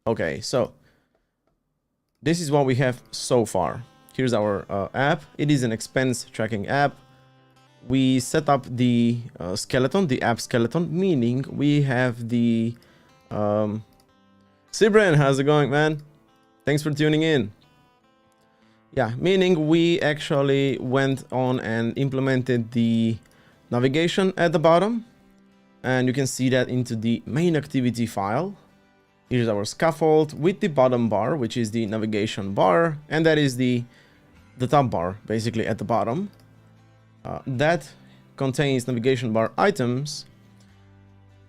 Okay, so this is what we have so far. Here's our app. It is an expense tracking app. We set up the skeleton, the app skeleton, meaning we have the... Sibren, how's it going, man? Thanks for tuning in. Yeah, meaning we actually went on and implemented the navigation at the bottom. And you can see that into the main activity file. Here's our scaffold with the bottom bar, which is the navigation bar. And that is the top bar, basically, at the bottom. That contains navigation bar items.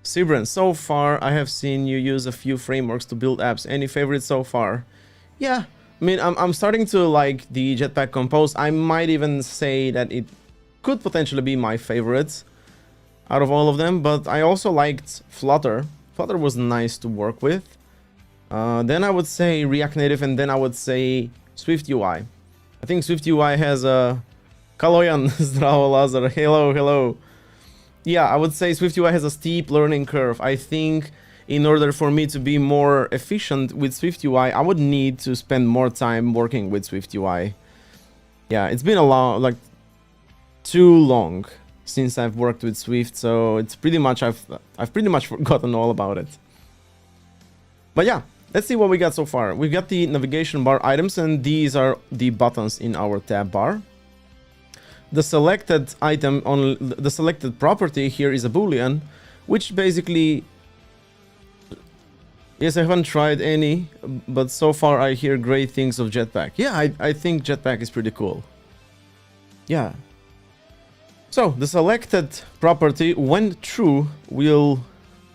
Sibren, so far I have seen you use a few frameworks to build apps. Any favorites so far? Yeah, I mean, I'm starting to like the Jetpack Compose. I might even say that it could potentially be my favorite out of all of them, but I also liked Flutter. Flutter was nice to work with. Then I would say React Native, and then I would say Swift UI. I think Swift UI has a... Kaloyan, Zdravo Lazar, hello, hello. Yeah, I would say Swift UI has a steep learning curve. I think in order for me to be more efficient with Swift UI, I would need to spend more time working with Swift UI. Yeah, it's been a long, like, too long since I've worked with Swift, so it's pretty much, I've pretty much forgotten all about it. But yeah, let's see what we got so far. We've got the navigation bar items, and these are the buttons in our tab bar. The selected item on the selected property here is a boolean, which basically... Yes, I haven't tried any, but so far I hear great things of Jetpack. Yeah, I think Jetpack is pretty cool. Yeah. So, the selected property, when true, will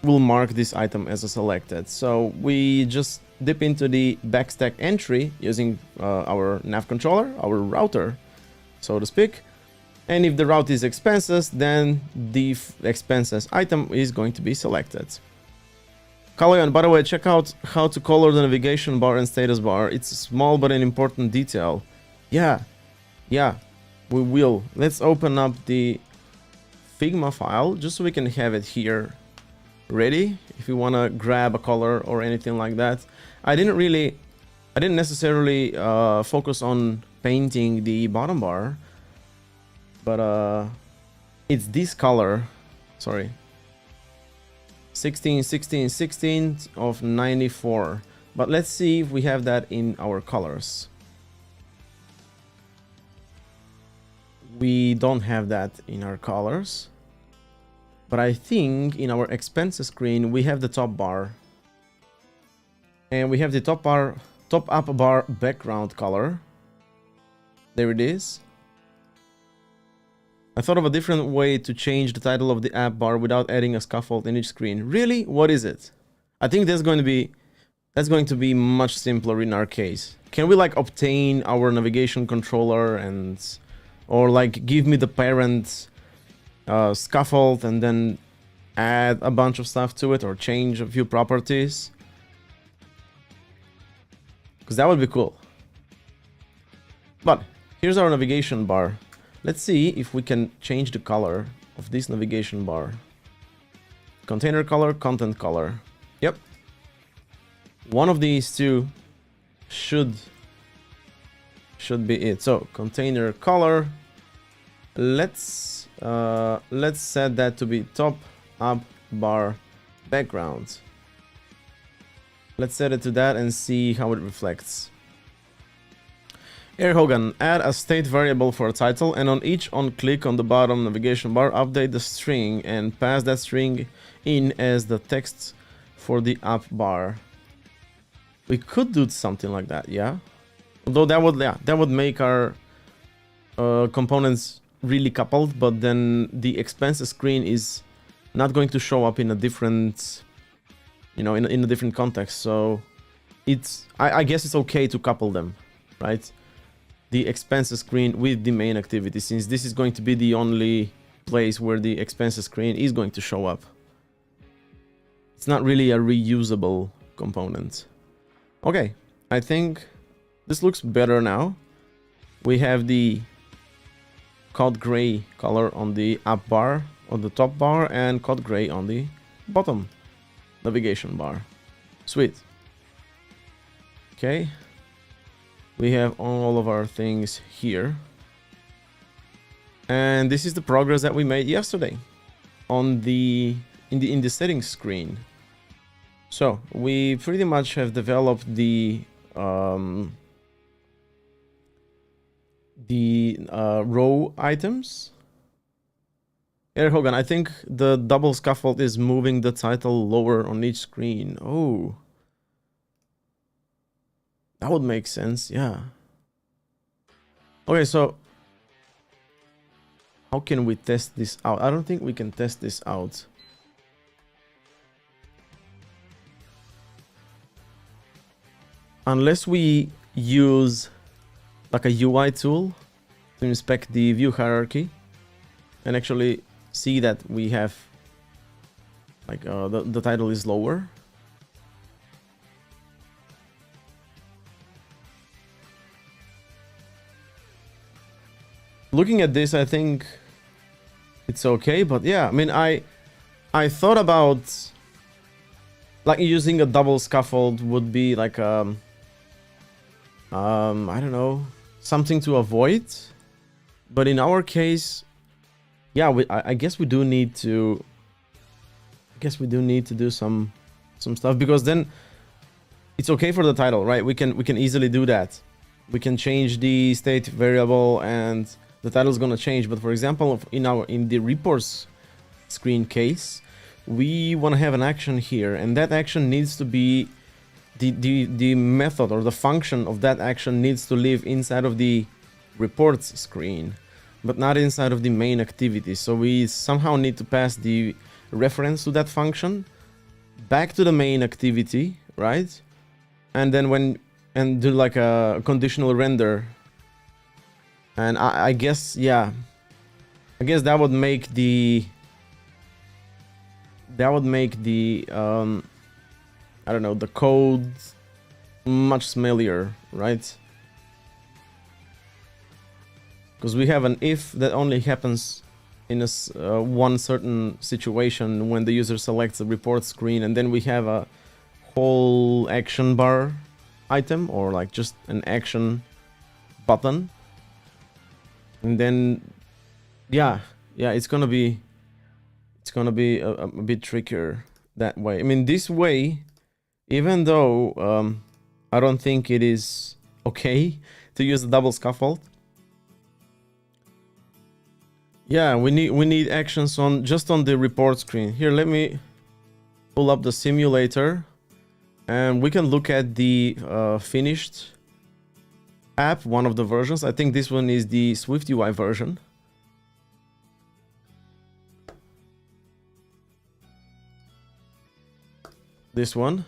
mark this item as a selected. So, we just dip into the backstack entry using our nav controller, our router, so to speak. And if the route is expenses, then the expenses item is going to be selected. Kaloyan, by the way, check out how to color the navigation bar and status bar. It's a small but an important detail. Yeah, we will. Let's open up the Figma file just so we can have it here ready if you want to grab a color or anything like that. I didn't necessarily focus on painting the bottom bar, but it's this color. Sorry, 16 16 16 of 94. But let's see if we have that in our colors. We don't have that in our colors, but I think in our expenses screen we have the top bar, and we have the top up bar background color. There it is. I thought of a different way to change the title of the app bar without adding a scaffold in each screen. Really? What is it? I think that's going to be much simpler in our case. Can we like obtain our navigation controller or like give me the parent scaffold and then add a bunch of stuff to it or change a few properties? Because that would be cool. But here's our navigation bar. Let's see if we can change the color of this navigation bar. Container color, content color. Yep. One of these two should be it. So container color. Let's set that to be top up bar background. Let's set it to that and see how it reflects. Air Hogan, add a state variable for a title, and on each on-click on the bottom navigation bar, update the string and pass that string in as the text for the up bar. We could do something like that, yeah. Although that would make our components really coupled, but then the expenses screen is not going to show up in a different, you know, in a different context. So it's I guess it's okay to couple them, right? The expenses screen with the main activity, since this is going to be the only place where the expenses screen is going to show up. It's not really a reusable component. Okay, I think this looks better now. We have the cod gray color on the up bar, on the top bar, and cod gray on the bottom navigation bar. Sweet. Okay. We have all of our things here. And this is the progress that we made yesterday on in the settings screen. So we pretty much have developed the row items. Eric Hogan, I think the double scaffold is moving the title lower on each screen. Oh, that would make sense. Yeah. Okay, so how can we test this out? I don't think we can test this out. Unless we use like a UI tool to inspect the view hierarchy and actually see that we have like the title is lower. Looking at this, I think it's okay, but yeah, I mean, I thought about like using a double scaffold would be like I don't know, something to avoid, but in our case, yeah, I guess we do need to. I guess we do need to do some stuff, because then it's okay for the title, right? We can easily do that. We can change the state variable and the title is gonna change. But for example, in the reports screen case, we want to have an action here, and that action needs to be the method or the function of that action needs to live inside of the reports screen, but not inside of the main activity. So we somehow need to pass the reference to that function back to the main activity, right? And then do like a conditional render. And I guess, yeah, I guess that would make the I don't know, the code much smellier, right? Because we have an if that only happens in a one certain situation when the user selects the report screen, and then we have a whole action bar item, or like just an action button, and then yeah, it's gonna be a bit trickier that way. I mean, this way, even though I don't think it is okay to use the double scaffold. Yeah, we need actions just on the report screen. Here, let me pull up the simulator, and we can look at the finished app, one of the versions. I think this one is the Swift UI version. This one.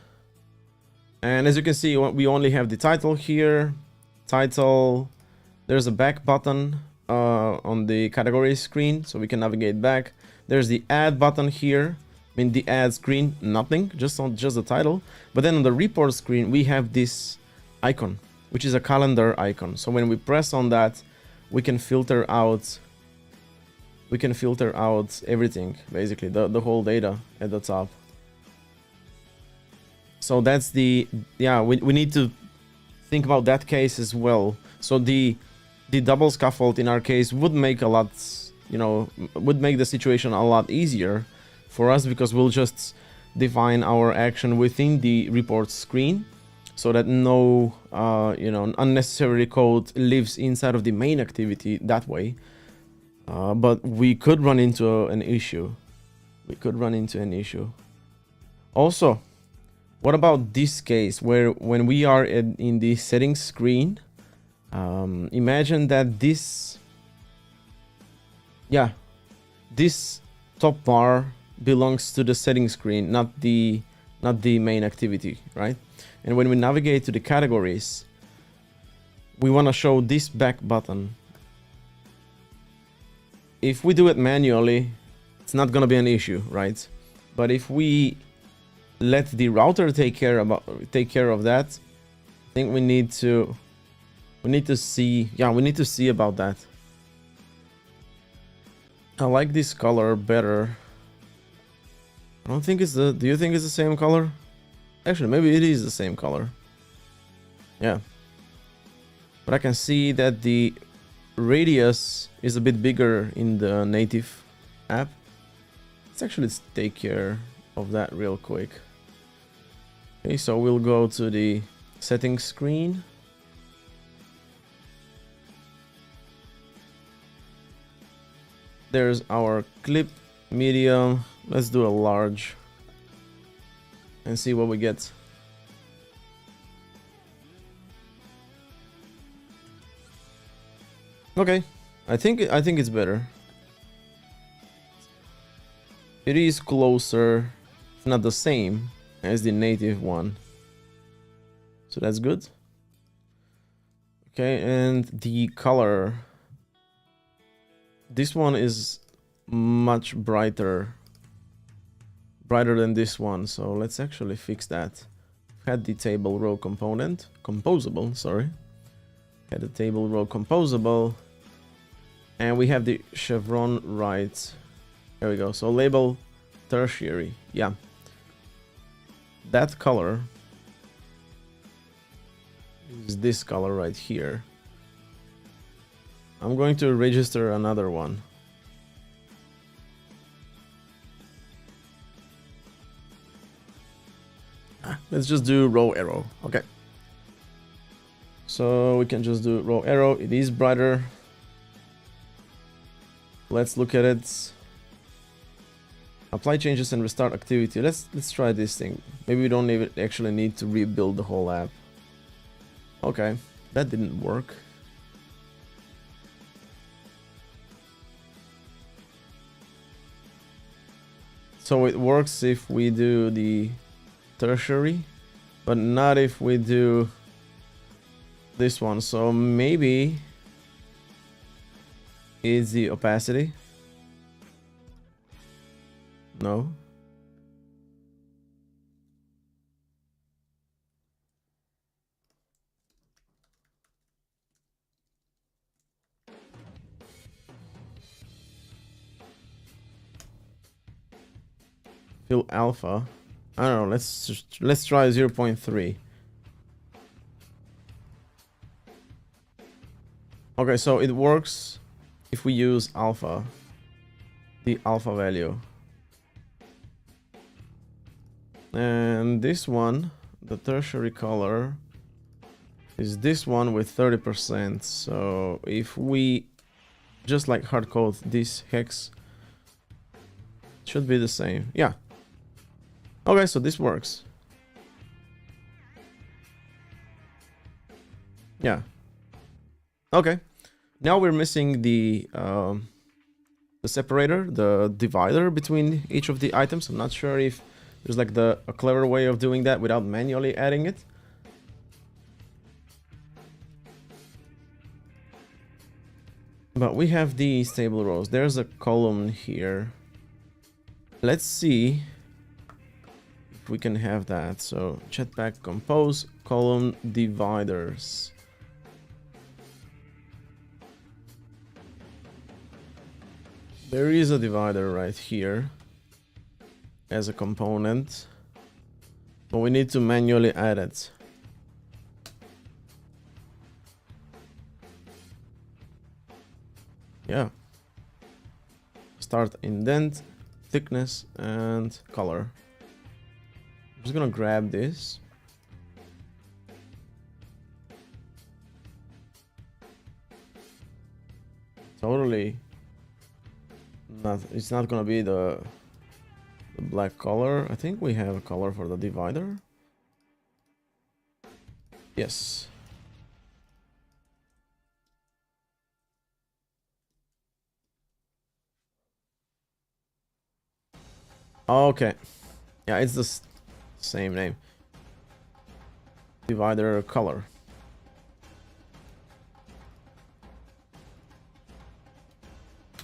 And as you can see, we only have the title here. Title. There's a back button on the category screen, so we can navigate back. There's the add button here. In the add screen, nothing, just the title. But then on the report screen, we have this icon, which is a calendar icon. So when we press on that, we can filter out. We can filter out everything, basically the whole data at the top. So that's the, yeah, we need to think about that case as well. So the double scaffold in our case would make a lot, you know, would make the situation a lot easier for us, because we'll just define our action within the report screen so that no, you know, unnecessary code lives inside of the main activity that way. But we could run into an issue. Also, what about this case where when we are in the settings screen, imagine that this top bar belongs to the settings screen, not the main activity, right? And when we navigate to the categories, we want to show this back button. If we do it manually, it's not gonna be an issue, right? But if we let the router take care of that, I think we need to see about that. I like this color better. I don't think it's do you think it's the same color? Actually, maybe it is the same color. Yeah. But I can see that the radius is a bit bigger in the native app. Let's actually take care of that real quick. Okay, so we'll go to the settings screen. There's our clip medium. Let's do a large and see what we get. Okay, I think it's better. It is closer, if not the same, as the native one. So that's good. Okay, and the color. This one is much brighter than this one, so let's actually fix that. Had the table row component, composable, sorry. Had the table row composable, and we have the chevron right. There we go. So label tertiary, yeah. That color is this color right here. I'm going to register another one. Let's just do row arrow. Okay. So we can just do row arrow. It is brighter. Let's look at it. Apply changes and restart activity. Let's try this thing. Maybe we don't even actually need to rebuild the whole app. Okay, that didn't work. So it works if we do the tertiary, but not if we do this one. So maybe it's the opacity. No. Fill alpha. I don't know. Let's try 0.3. Okay, so it works if we use alpha, the alpha value. And this one, the tertiary color, is this one with 30%. So if we just like hard code this hex, it should be the same. Yeah. Okay, so this works. Yeah. Okay. Now we're missing the separator, the divider between each of the items. I'm not sure if there's like a clever way of doing that without manually adding it. But we have these table rows. There's a column here. Let's see if we can have that. So Jetpack compose column dividers. There is a divider right here as a component, but we need to manually add it. Yeah. Start indent, thickness, and color. I'm just gonna grab this. Totally. It's not gonna be the black color. I think we have a color for the divider. Yes. Okay. Yeah, it's the same name. Divider color.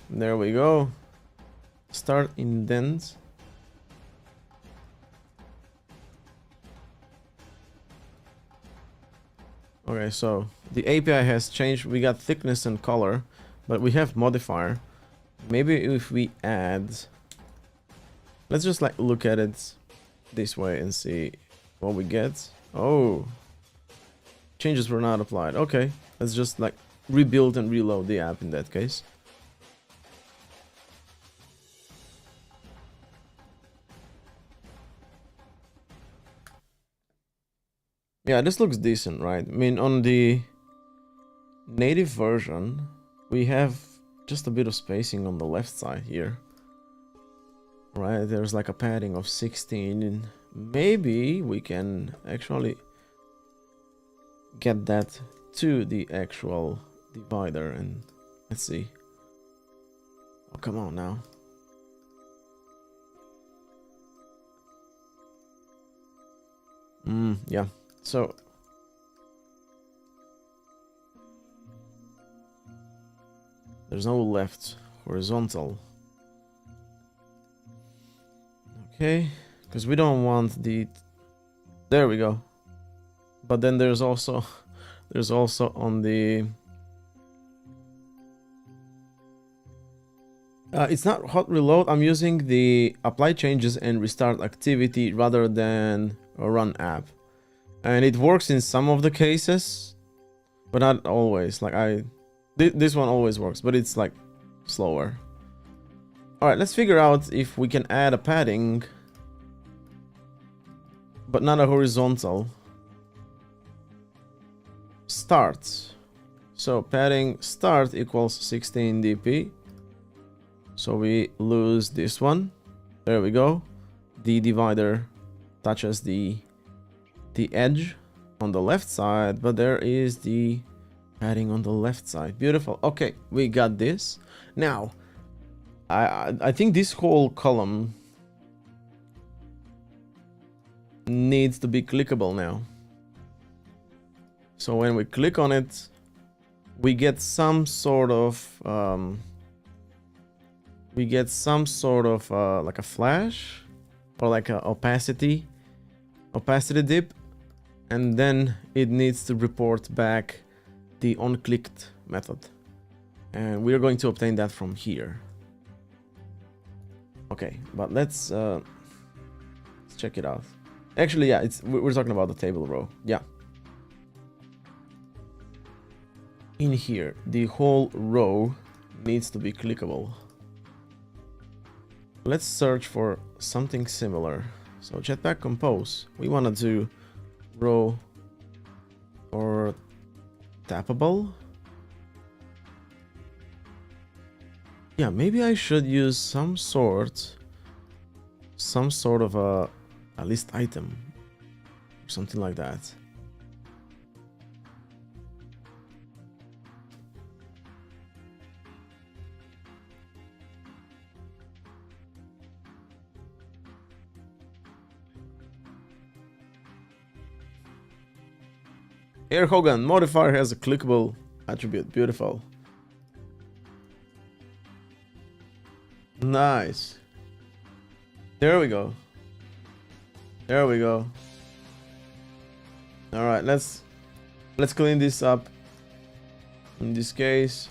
There we go. Start indent. Okay, so the API has changed. We got thickness and color, but we have modifier. Maybe if we add, let's just like look at it this way and see what we get. Oh, Changes were not applied. Okay, let's just like rebuild and reload the app in that case. Yeah, this looks decent, right? I mean, on the native version, we have just a bit of spacing on the left side here. Right, there's like a padding of 16. Maybe we can actually get that to the actual divider, and let's see. Oh, come on now. Yeah. So there's no left horizontal. Okay, because we don't want the... There we go. But then there's also on the... it's not hot reload. I'm using the apply changes and restart activity rather than a run app. And it works in some of the cases, but not always. Like this one always works, but it's like slower. All right, let's figure out if we can add a padding, but not a horizontal. Start. So padding start equals 16 dp. So we lose this one. There we go. The divider touches the edge on the left side, but there is the padding on the left side. Beautiful. Okay, we got this. Now, I think this whole column needs to be clickable now. So when we click on it, we get some sort of like a flash or like a opacity dip, and then it needs to report back the onClicked method, and we're going to obtain that from here. Okay, but let's check it out. Actually, yeah, we're talking about the table row. Yeah, in here the whole row needs to be clickable. Let's search for something similar. So Jetpack compose, we want to do row or tappable. Yeah, maybe I should use some sort of a list item or something like that. Air Hogan modifier has a clickable attribute. Beautiful. Nice. There we go. There we go. All right, let's clean this up. In this case,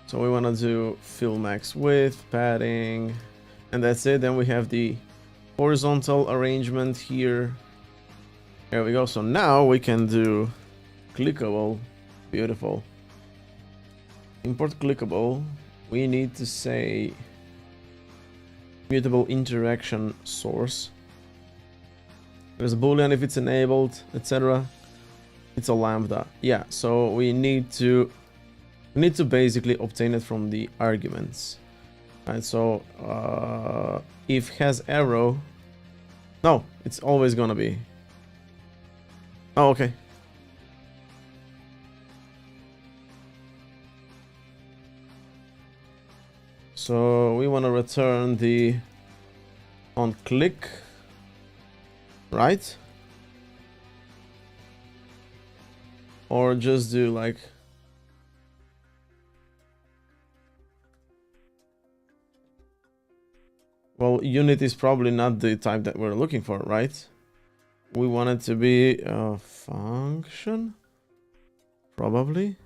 so we want to do fill max width, padding, and that's it. Then we have the horizontal arrangement here. There we go. So now we can do clickable. Beautiful. Import clickable. We need to say mutable interaction source. There's a boolean if it's enabled, etc. It's a lambda. Yeah, so we need to basically obtain it from the arguments. Right, so if has arrow, no, it's always gonna be. Oh, okay. So we want to return the on click, right? Or just do like well, unit is probably not the type that we're looking for, right? We want it to be a function, probably,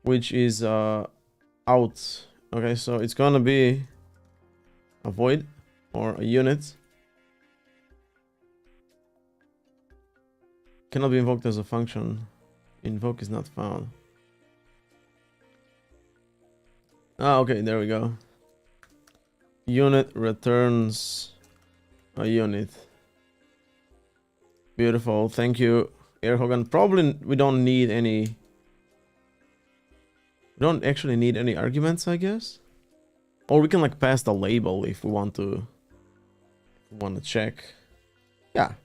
which is out. Okay, so it's gonna be a void or a unit. Cannot be invoked as a function. Invoke is not found. Ah, okay, there we go. Unit returns a unit. Beautiful, thank you, Air Hogan. Probably we don't need any. We don't actually need any arguments, I guess. Or we can like pass the label if we want to. Check. Yeah.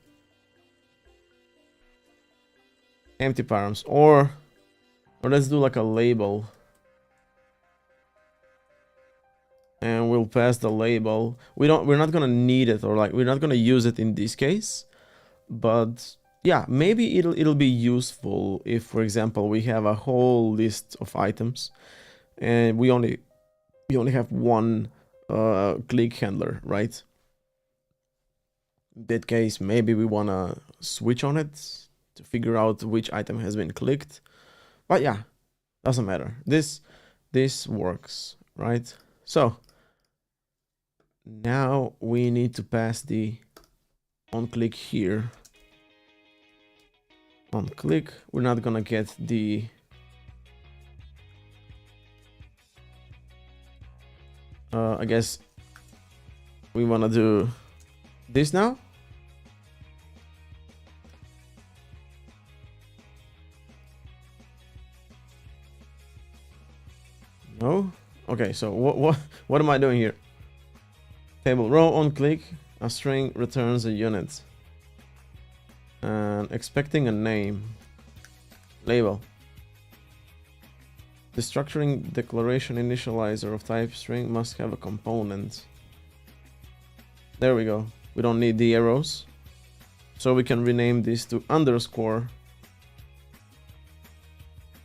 Empty params, or let's do like a label. And we'll pass the label. We're not gonna need it, or like we're not gonna use it in this case. But yeah, maybe it'll be useful if, for example, we have a whole list of items and we only have one click handler, right? In that case, maybe we wanna switch on it to figure out which item has been clicked. But yeah, doesn't matter. This works, right? So now we need to pass the on click here. On click, we're not gonna get the I guess we wanna do this now. No? Okay, so what am I doing here? Table row on click, a string returns a unit. And expecting a name. Label. The structuring declaration initializer of type string must have a component. There we go. We don't need the arrows. So we can rename this to underscore.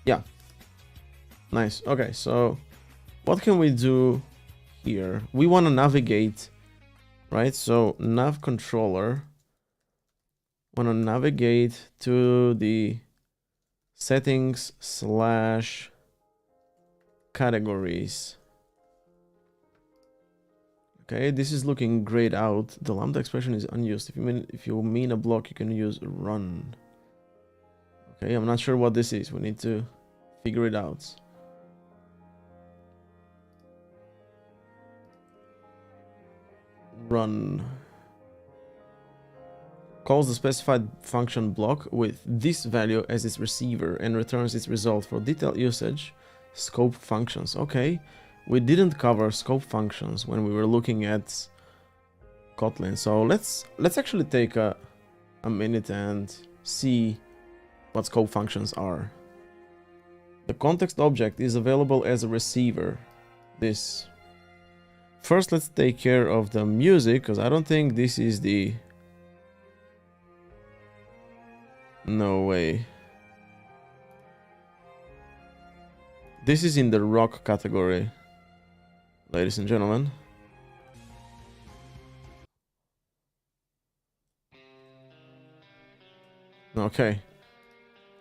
Yeah. Nice. Okay, so what can we do here? We want to navigate, right? So nav controller. Want to navigate to the settings / categories. Okay, this is looking grayed out. The lambda expression is unused. If you mean a block, you can use run. Okay, I'm not sure what this is. We need to figure it out. Run calls the specified function block with this value as its receiver and returns its result. For detailed usage, scope functions. Okay, we didn't cover scope functions when we were looking at Kotlin, so let's actually take a minute and see what scope functions are. The context object is available as a receiver. This. First, let's take care of the music, because I don't think this is the... No way. This is in the rock category, ladies and gentlemen. Okay.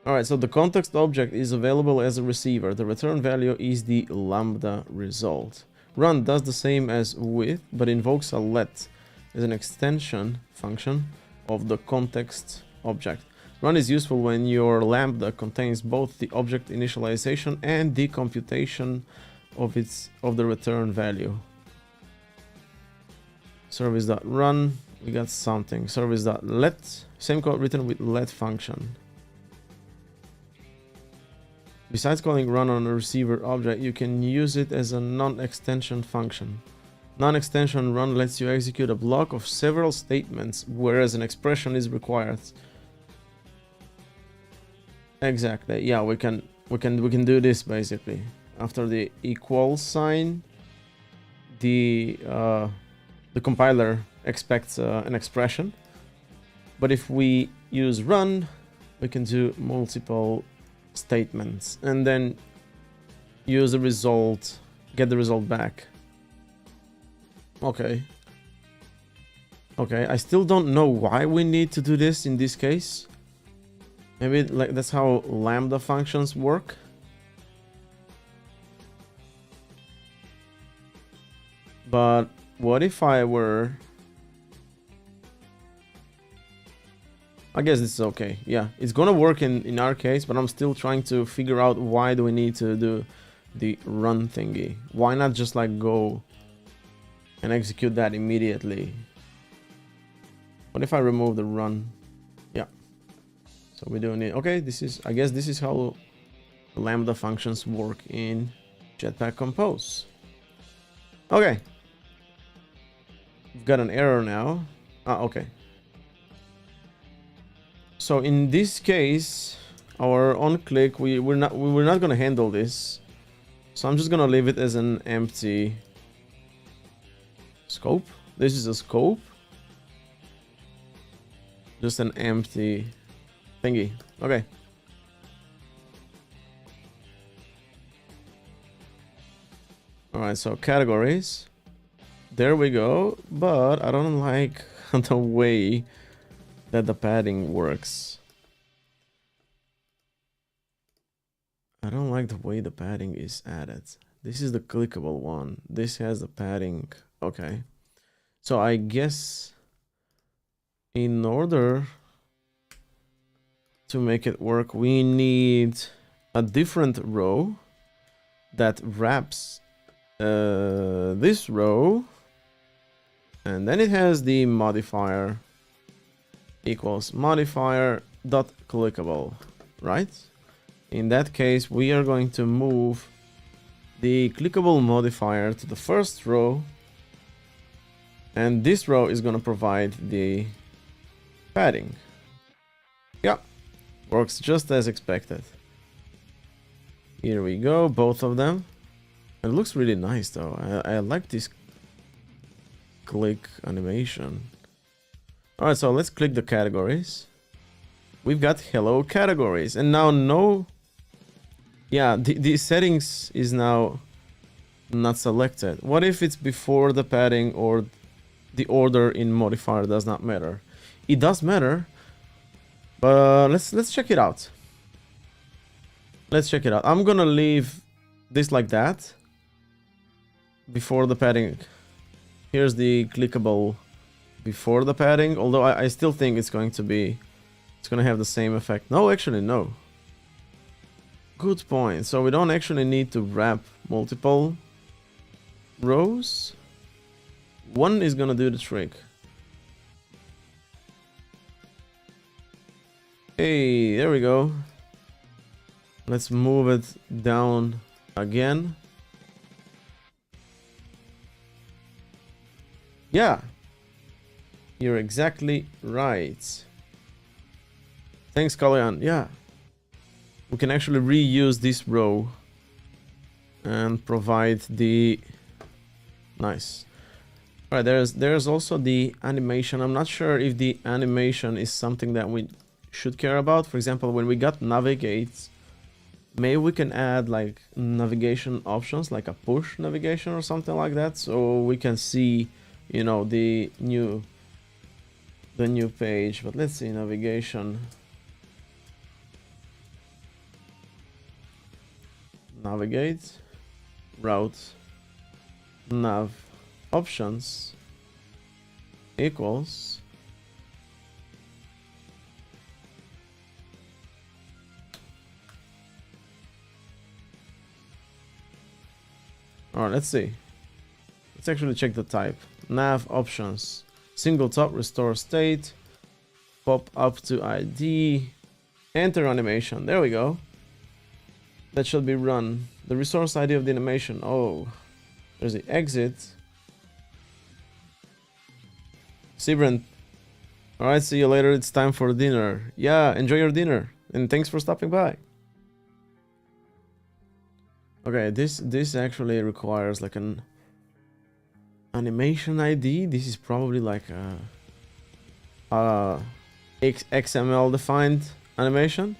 Alright, so the context object is available as a receiver. The return value is the lambda result. Run does the same as with, but invokes a let as an extension function of the context object. Run is useful when your lambda contains both the object initialization and the computation of the return value. Service.run, we got something. Service.let, same code written with let function. Besides calling run on a receiver object, you can use it as a non-extension function. Non-extension run lets you execute a block of several statements, whereas an expression is required. Exactly. Yeah, we can do this basically. After the equal sign, the compiler expects an expression. But if we use run, we can do multiple statements and then use the result, get the result back. Okay, I still don't know why we need to do this in this case. Maybe like that's how lambda functions work. But what if I were I guess this is okay. Yeah, it's gonna work in our case, but I'm still trying to figure out why do we need to do the run thingy. Why not just like go and execute that immediately? What if I remove the run? Yeah. So we don't need... Okay, this is... I guess this is how Lambda functions work in Jetpack Compose. Okay. We've got an error now. Ah, okay. So in this case, our on-click, we're not gonna handle this. So I'm just gonna leave it as an empty scope. This is a scope. Just an empty thingy. Okay. Alright, so categories. There we go. But I don't like the way that the padding works. I don't like the way the padding is added. This is the clickable one. This has the padding. Okay. So I guess in order to make it work, we need a different row that wraps this row, and then it has the modifier equals modifier dot clickable, right? In that case, we are going to move the clickable modifier to the first row, and this row is going to provide the padding. Yeah, works just as expected. Here we go, both of them. It looks really nice though. I like this click animation. Alright, so let's click the categories. We've got hello categories, and now no... Yeah, the settings is now not selected. What if it's before the padding or the order in modifier does not matter? It does matter, but let's check it out. Let's check it out. I'm gonna leave this like that before the padding. Here's the clickable before the padding, although I still think it's going to have the same effect. No, actually no. Good point. So we don't actually need to wrap multiple rows. One is gonna do the trick. Hey, there we go. Let's move it down again. Yeah, you're exactly right. Thanks, Kalyan. Yeah, we can actually reuse this row and provide the... Nice. All right, there's also the animation. I'm not sure if the animation is something that we should care about. For example, when we got navigate, maybe we can add like navigation options, like a push navigation or something like that, so we can see, you know, the new page. But let's see, navigation, navigate, route, nav options equals Alright, let's see. Let's actually check the type. Nav options. Single top, restore state. Pop up to ID. Enter animation. There we go. That should be run. The resource ID of the animation. Oh, there's the exit. Sibren. Alright, see you later. It's time for dinner. Yeah, enjoy your dinner. And thanks for stopping by. Okay, this actually requires like an animation ID. This is probably like a XML defined animation.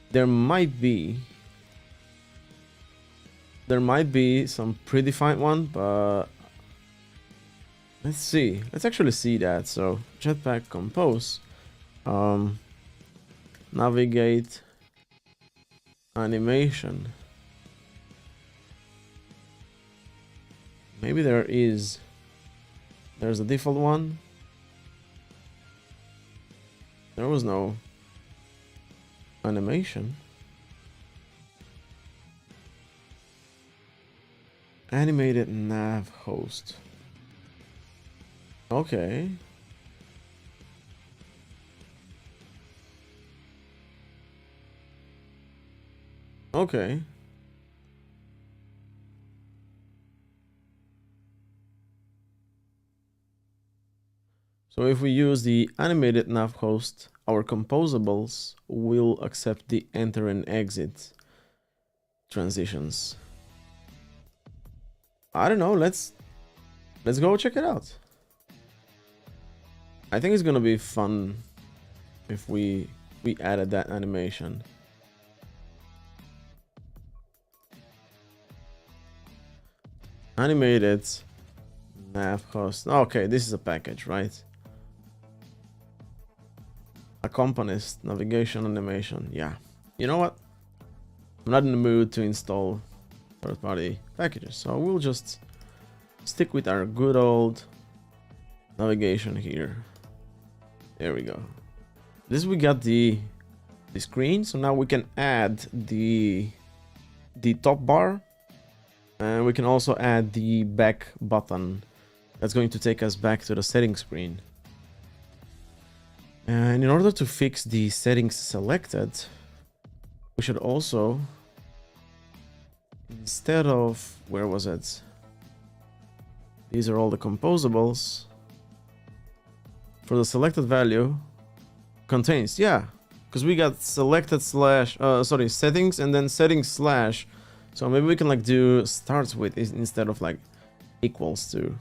There might be some predefined one, but let's see. Let's actually see that. So Jetpack Compose, navigate animation. Maybe there's a default one. There was no animation. Animated nav host. Okay. Okay. So if we use the animated nav host, our composables will accept the enter and exit transitions. I don't know, let's go check it out. I think it's gonna be fun if we added that animation. Animated nav host. Okay, this is a package, right? Accompanist navigation animation. Yeah. You know what? I'm not in the mood to install third-party packages, so we'll just stick with our good old navigation here. There we go. This we got the screen, so now we can add the top bar, and we can also add the back button. That's going to take us back to the settings screen. And in order to fix the settings selected, we should also, instead of, where was it? These are all the composables. For the selected value, contains, yeah, because we got selected slash, settings and then settings slash. So maybe we can like do starts with instead of like equals to.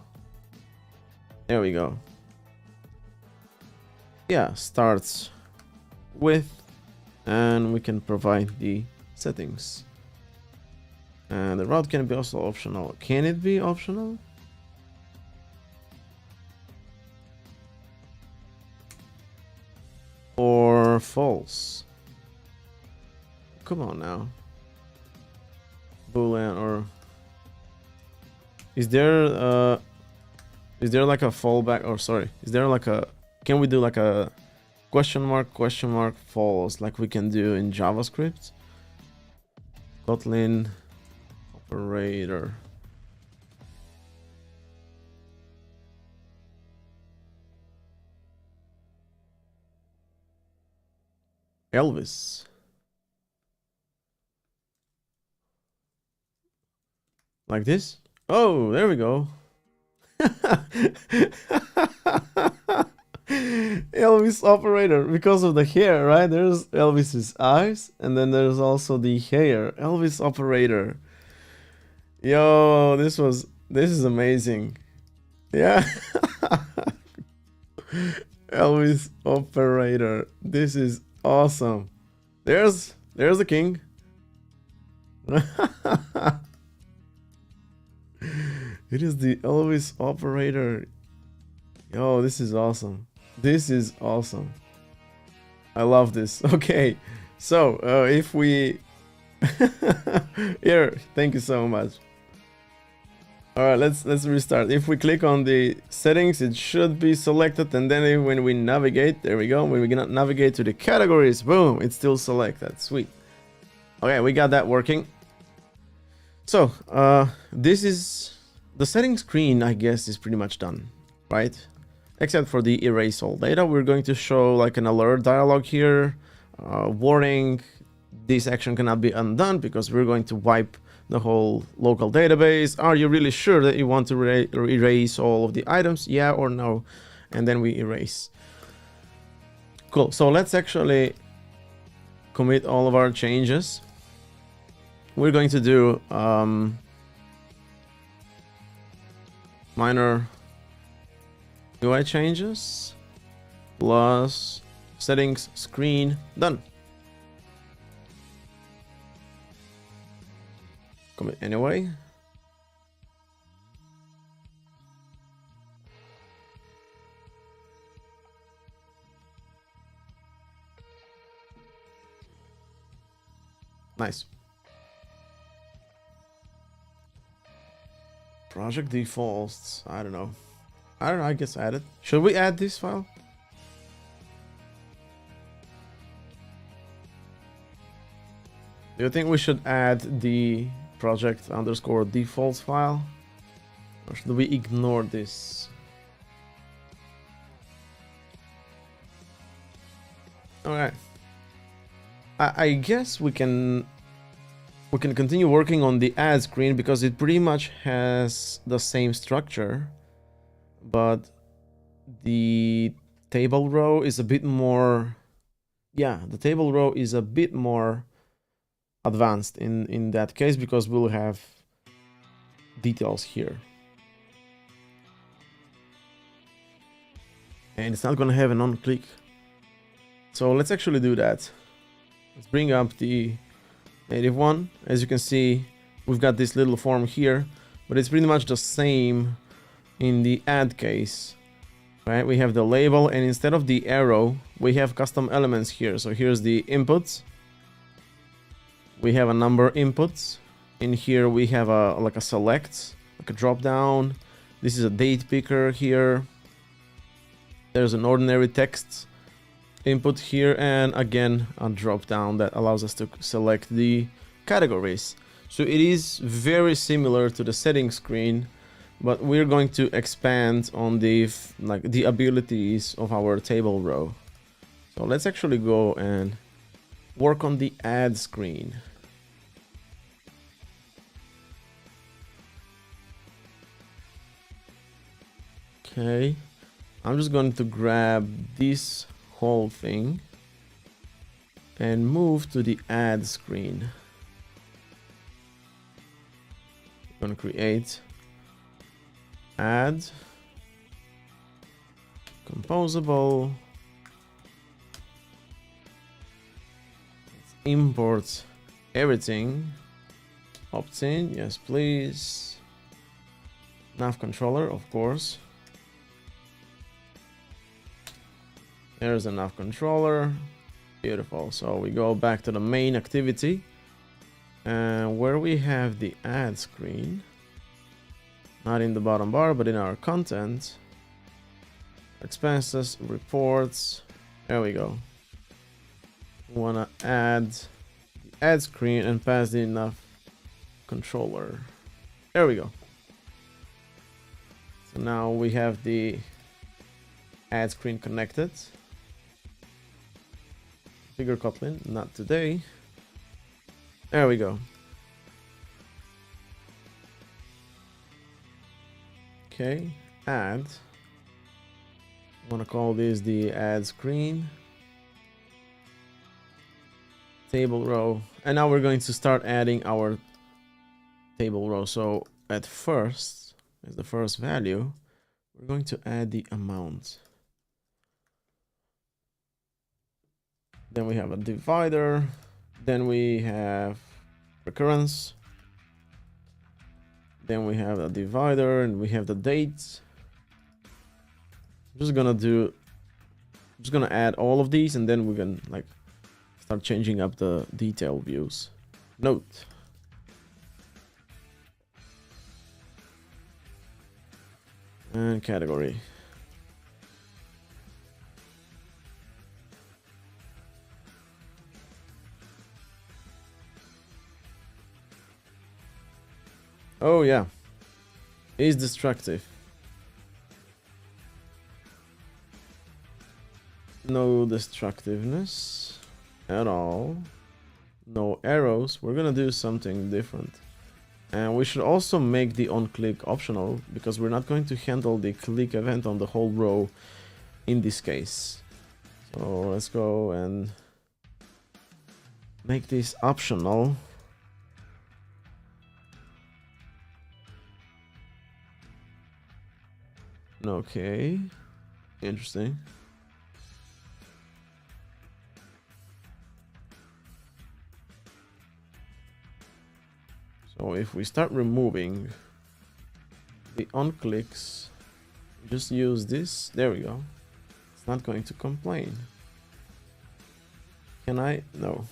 There we go. Yeah, starts with, and we can provide the settings. And the route can be also optional. Can it be optional? Or false? Come on now. Boolean, or is there like a fallback, or sorry, is there like a, can we do like a question mark false like we can do in JavaScript? Kotlin operator. Elvis. Like this? Oh, there we go. Elvis operator, because of the hair, right? There's Elvis's eyes, and then there's also the hair. Elvis operator. Yo, this is amazing. Yeah. Elvis operator. This is awesome. There's the king. It is the Elvis operator. Yo, this is awesome. This is awesome. I love this. Okay, so if we here, thank you so much. All right, let's restart. If we click on the settings, it should be selected, and then when we navigate, there we go. When we navigate to the categories, boom, it's still selected. Sweet. Okay, we got that working. So this is the settings screen, I guess, is pretty much done, right? Except for the erase all data. We're going to show like an alert dialog here, warning, this action cannot be undone because we're going to wipe the whole local database. Are you really sure that you want to erase all of the items? Yeah or no? And then we erase. Cool, so let's actually commit all of our changes. We're going to do minor UI changes plus settings screen done. Commit anyway. Nice. Project defaults. I don't know. I guess add it. Should we add this file? Do you think we should add the project underscore defaults file? Or should we ignore this? Alright. I guess we can continue working on the add screen because it pretty much has the same structure, but the table row is a bit more, yeah, the table row is a bit more advanced in that case because we'll have details here. And it's not gonna have an on-click. So let's actually do that. Let's bring up the native one. As you can see, we've got this little form here, but it's pretty much the same in the add case, right? We have the label, and instead of the arrow, we have custom elements here. So here's the inputs. We have a number inputs. In here we have like a select, like a drop down. This is a date picker here. There's an ordinary text input here, and again a drop down that allows us to select the categories. So it is very similar to the settings screen, but we're going to expand on the abilities of our table row. So let's actually go and work on the add screen. Okay, I'm just going to grab this whole thing and move to the add screen. I'm going to create add composable. Let's import everything. Opt-in, yes please. Nav controller, of course. There's a nav controller. Beautiful. So we go back to the main activity, and where we have the add screen, not in the bottom bar, but in our content, expenses, reports. There we go. We want to add the add screen and pass the nav controller. There we go. So now we have the add screen connected. Figure Kotlin, not today. There we go. Okay, add. I want to call this the add screen. Table row. And now we're going to start adding our table row. So at first, as the first value, we're going to add the amount. Then we have a divider. Then we have recurrence. Then we have a divider, and we have the date. I'm just gonna add all of these, and then we can like start changing up the detail views. Note. And category. Oh yeah, is destructive. No destructiveness at all. No arrows. We're gonna do something different. And we should also make the on-click optional, because we're not going to handle the click event on the whole row in this case. So let's go and make this optional. Okay, interesting. So if we start removing the on-clicks, just use this, there we go. It's not going to complain. Can I? No.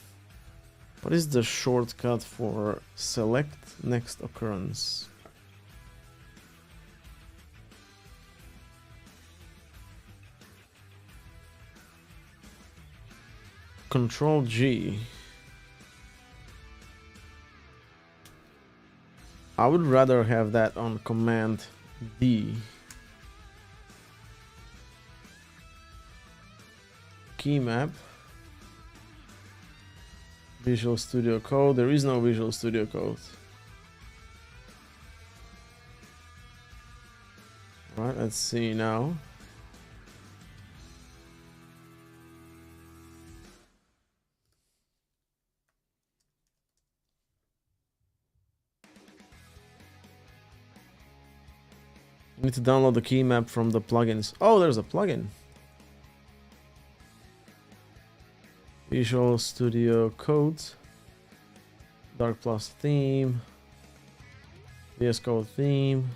What is the shortcut for select next occurrence? Control G. I would rather have that on Command D. Key map. Visual Studio Code. There is no Visual Studio Code. Alright, let's see now. You need to download the key map from the plugins. Oh, there's a plugin. Visual Studio Code. Dark Plus theme. VS Code theme.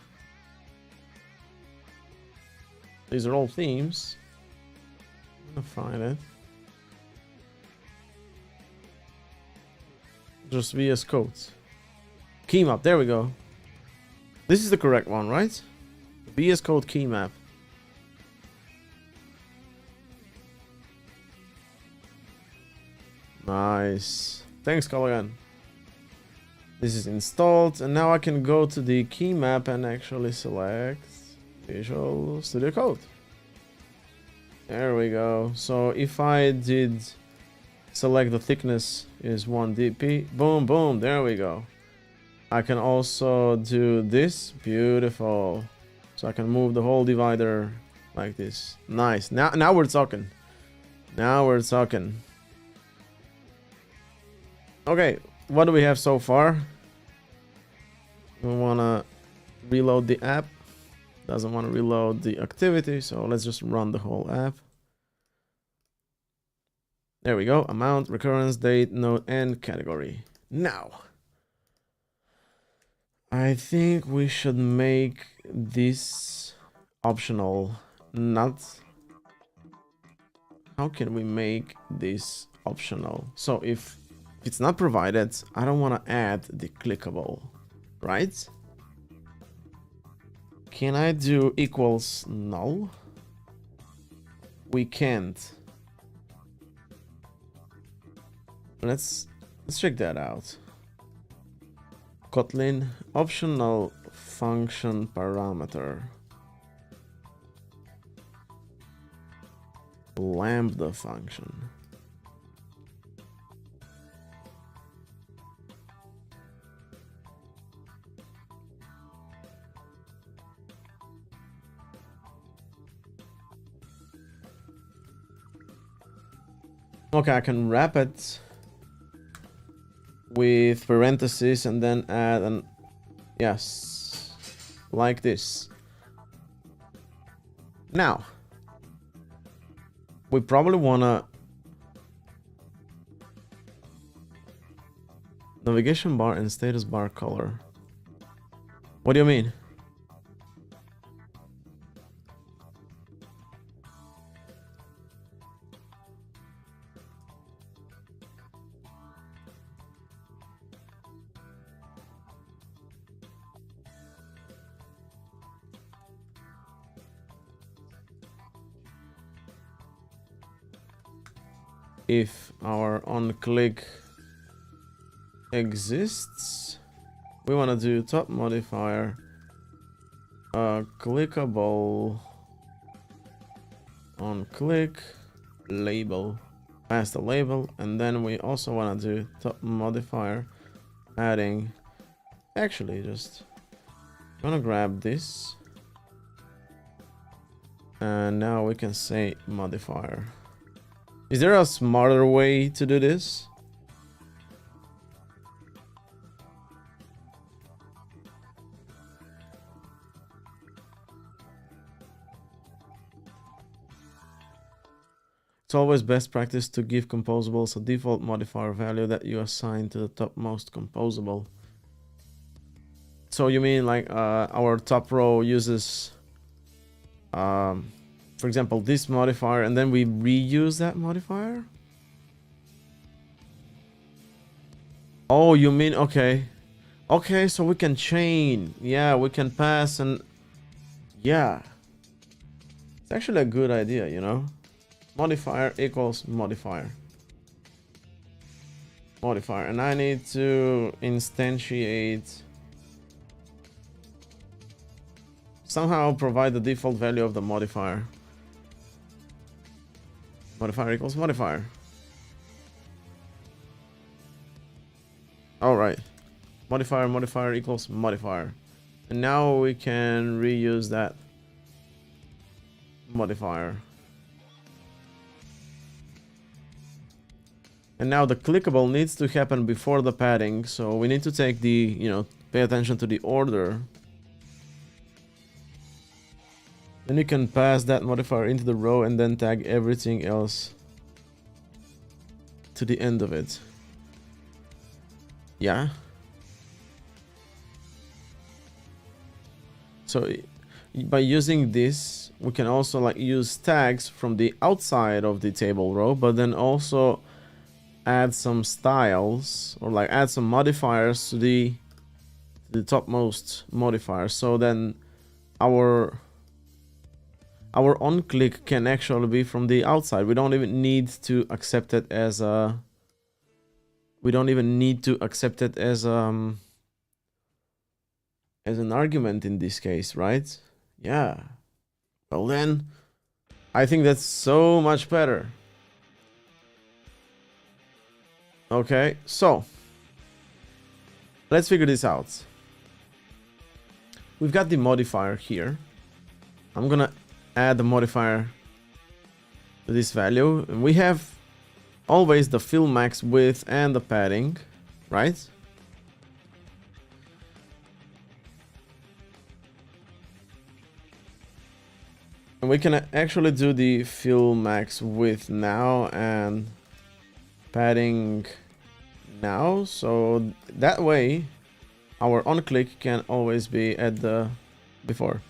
These are all themes. I'm gonna find it. Just VS Code. Key map, there we go. This is the correct one, right? VS Code key map. Nice. Thanks, Cologan. This is installed, and now I can go to the key map and actually select Visual Studio Code. There we go. So if I did select the thickness is 1 dp, boom, boom, there we go. I can also do this. Beautiful. So I can move the whole divider like this. Nice. Now we're talking. Now we're talking. Okay, what do we have so far? We wanna reload the app. Doesn't want to reload the activity, so let's just run the whole app. There we go. Amount, recurrence, date, node, and category. Now, I think we should make this optional. Not. How can we make this optional? So if it's not provided, I don't want to add the clickable, right? Can I do equals null? We can't. Let's check that out. Kotlin optional function parameter. Lambda function. Okay, I can wrap it with parentheses and then add an yes, like this. Now, we probably wanna navigation bar and status bar color. What do you mean? If our onClick exists, we want to do top modifier clickable onClick label, pass the label, and then we also want to do top modifier adding, actually just gonna grab this, and now we can say modifier. Is there a smarter way to do this? It's always best practice to give composables a default modifier value that you assign to the topmost composable. So you mean like our top row uses for example, this modifier, and then we reuse that modifier? Oh, you mean, okay. Okay, so we can chain. Yeah, we can pass and... Yeah. It's actually a good idea, you know? Modifier equals modifier. Modifier. And I need to instantiate somehow provide the default value of the modifier. Modifier equals modifier. Alright. Modifier equals modifier. And now we can reuse that modifier. And now the clickable needs to happen before the padding, so we need to take the, pay attention to the order. Then you can pass that modifier into the row and then tag everything else to the end of it. Yeah. So by using this, we can also like use tags from the outside of the table row, but then also add some styles or like add some modifiers to the topmost modifier. So then our on click can actually be from the outside. We don't even need to accept it as a as an argument in this case, right? Yeah. Well then, I think that's so much better. Okay, so let's figure this out. We've got the modifier here. I'm gonna add the modifier to this value, and we have always the fill max width and the padding, right? And we can actually do the fill max width now and padding now, so that way our on click can always be at the before.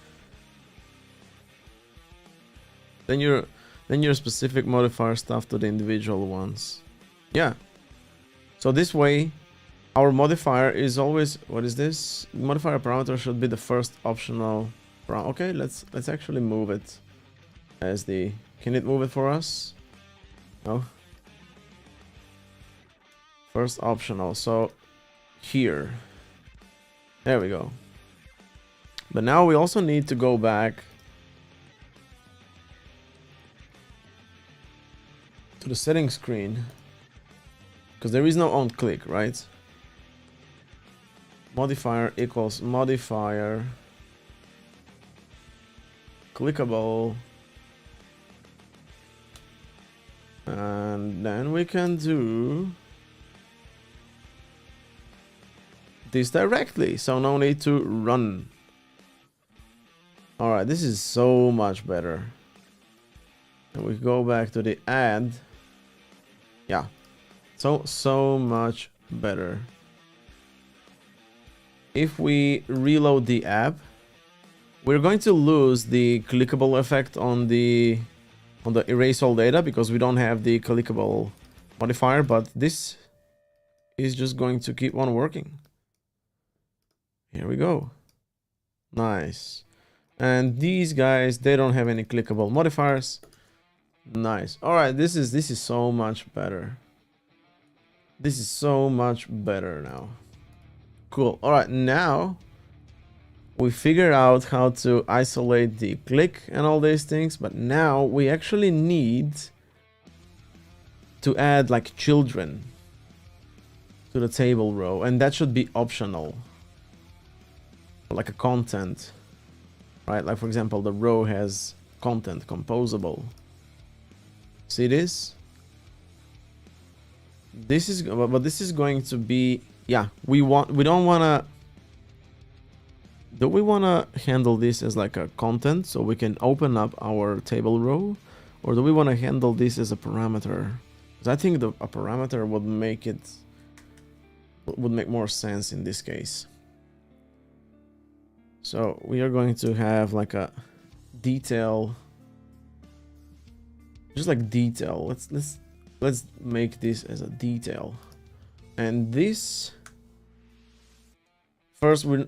Then your specific modifier stuff to the individual ones. Yeah. So this way our modifier is always, what is this? Modifier parameter should be the first optional. Okay, let's actually move it as the, can it move it for us? No. First optional, so here. There we go. But now we also need to go back to the settings screen, because there is no on click, right? Modifier equals modifier clickable, and then we can do this directly, so no need to run. All right, this is so much better. And we go back to the add. Yeah, so much better. If we reload the app, we're going to lose the clickable effect on the erase all data because we don't have the clickable modifier, but this is just going to keep on working. Here we go. Nice. And these guys, they don't have any clickable modifiers. Nice. All right, this is so much better. This is so much better now. Cool. All right, now we figured out how to isolate the click and all these things, but now we actually need to add like children to the table row, and that should be optional. Like a content, right? Like for example, the row has content composable. See this? This is, but this is going to be, yeah, we don't wanna, do we wanna handle this as like a content so we can open up our table row, or do we want to handle this as a parameter? Because I think a parameter would make more sense in this case. So we are going to have like a detail, just like detail. Let's make this as a detail, and this first, we're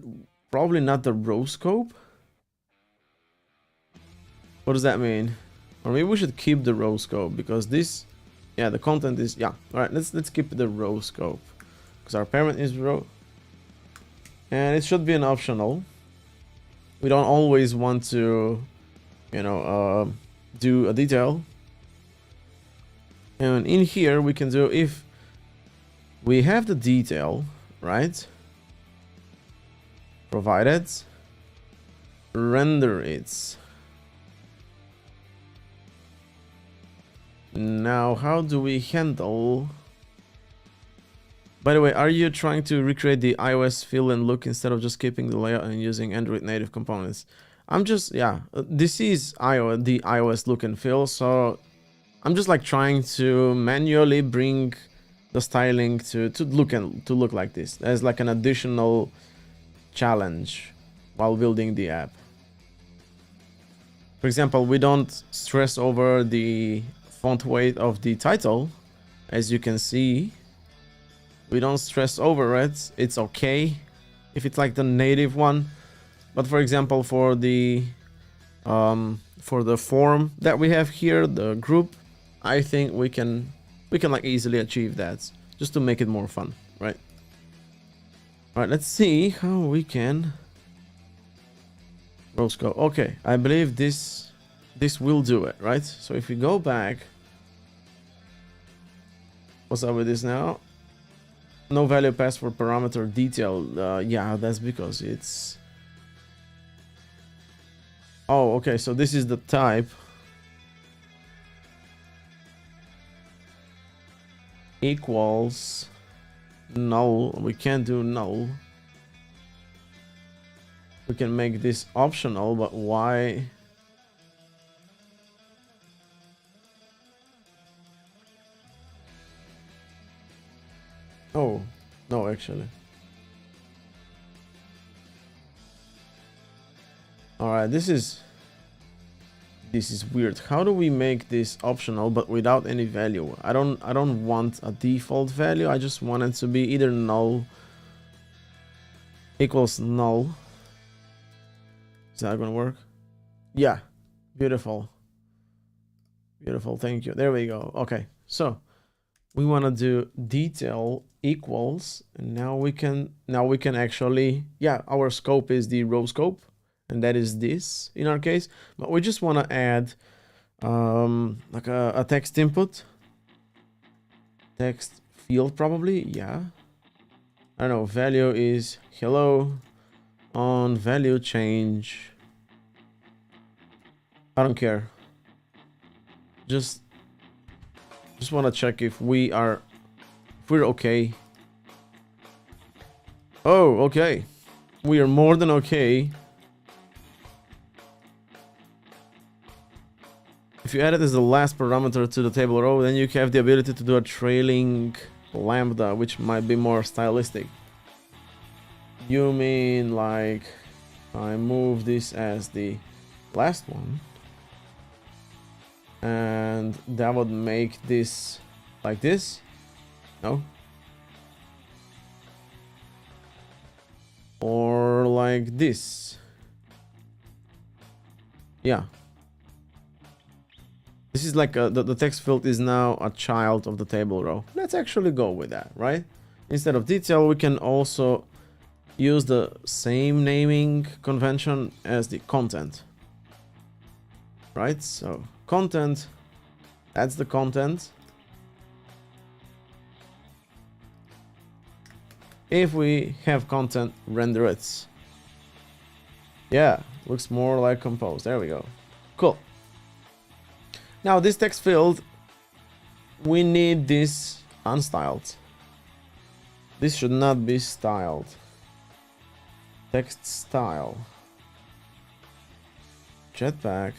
probably not the row scope. What does that mean? Or maybe we should keep the row scope, because this, yeah, the content is, yeah. All right, let's keep the row scope because our parent is row, and it should be an optional. We don't always want to, you know, do a detail. And in here we can do, if we have the detail, right? Provided, render it. Now, how do we handle... By the way, are you trying to recreate the iOS feel and look instead of just keeping the layout and using Android native components? I'm just, yeah, this is the iOS look and feel, so I'm just like trying to manually bring the styling to look like this as like an additional challenge while building the app. For example, we don't stress over the font weight of the title, as you can see. We don't stress over it. It's okay if it's like the native one, but for example, for the form that we have here, the group, I think we can like easily achieve that, just to make it more fun, right? All right, let's see how we can rose go. Okay, I believe this will do it, right? So if we go back, what's up with this now? No value passed for parameter detail. Yeah, that's because it's... Oh, okay, so this is the type. Equals null. We can't do null. We can make this optional, but why? Oh, no, actually. All right, this is weird. How do we make this optional but without any value? I don't want a default value. I just want it to be either null equals null. Is that gonna work? Yeah, beautiful, beautiful. Thank you. There we go. Okay, so we want to do detail equals, and now we can actually, yeah, our scope is the row scope, and that is this in our case, but we just want to add like a text input, text field probably. Yeah, I don't know, value is hello on value change. I don't care, just want to check if we're okay. Oh, okay, we are more than okay. If you add it as the last parameter to the table row, then you have the ability to do a trailing lambda, which might be more stylistic. You mean like I move this as the last one, and that would make this like this? No? Or like this? Yeah. This is like the text field is now a child of the table row. Let's actually go with that, right? Instead of detail, we can also use the same naming convention as the content, right? So content, that's the content. If we have content, render it. Yeah, looks more like compose. There we go. Cool. Now this text field, we need this unstyled. This should not be styled. Text style. Jetpack.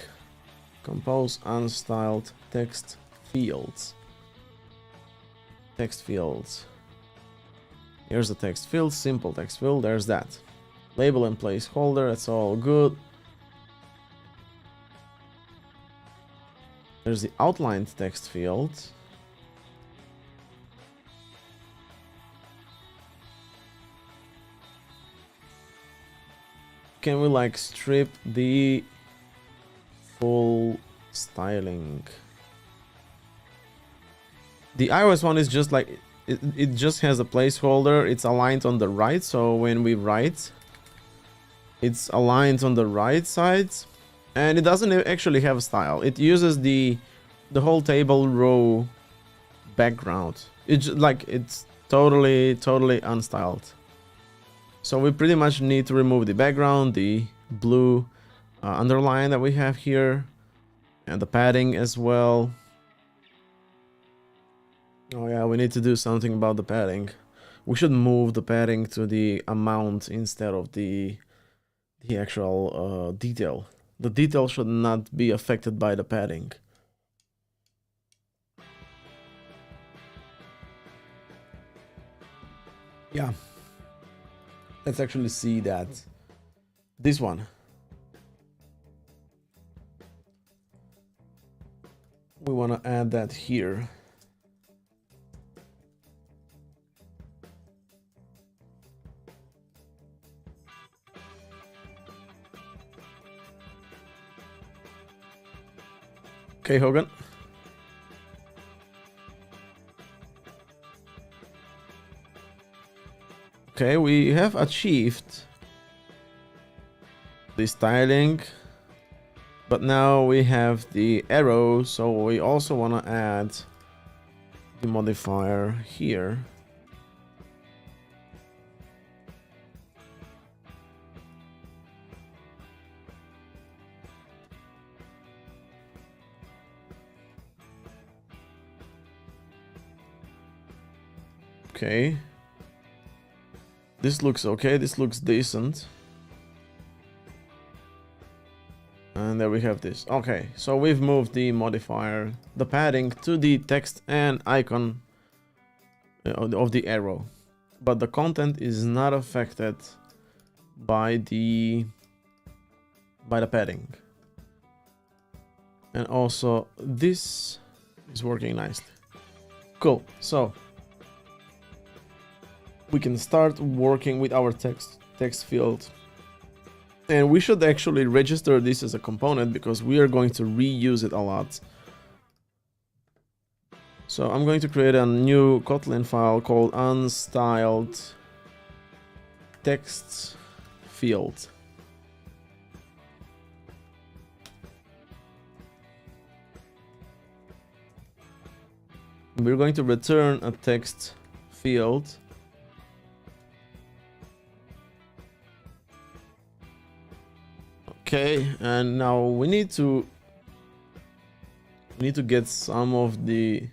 Compose unstyled text fields. Text fields. Here's the text field, simple text field, there's that. Label and placeholder, that's all good. There's the outlined text field. Can we like strip the full styling? The iOS one is just like, it just has a placeholder. It's aligned on the right, so when we write, It's aligned on the right sides, and it doesn't actually have style. It uses the whole table row background. It's totally unstyled. So we pretty much need to remove the background, the blue underline that we have here, and the padding as well. Oh yeah, we need to do something about the padding. We should move the padding to the amount instead of the actual detail. The detail should not be affected by the padding. Yeah. Let's actually see that. This one. We want to add that here. Okay, Hogan. Okay, we have achieved the styling, but now we have the arrow, so we also want to add the modifier here. Okay. This looks okay, this looks decent. And there we have this. Okay, so we've moved the modifier, the padding, to the text and icon of the arrow. But the content is not affected by the padding. And also this is working nicely. Cool. So we can start working with our text field, and we should actually register this as a component because we are going to reuse it a lot. So I'm going to create a new Kotlin file called unstyled text field. We're going to return a text field. Okay, and now we need to get some of the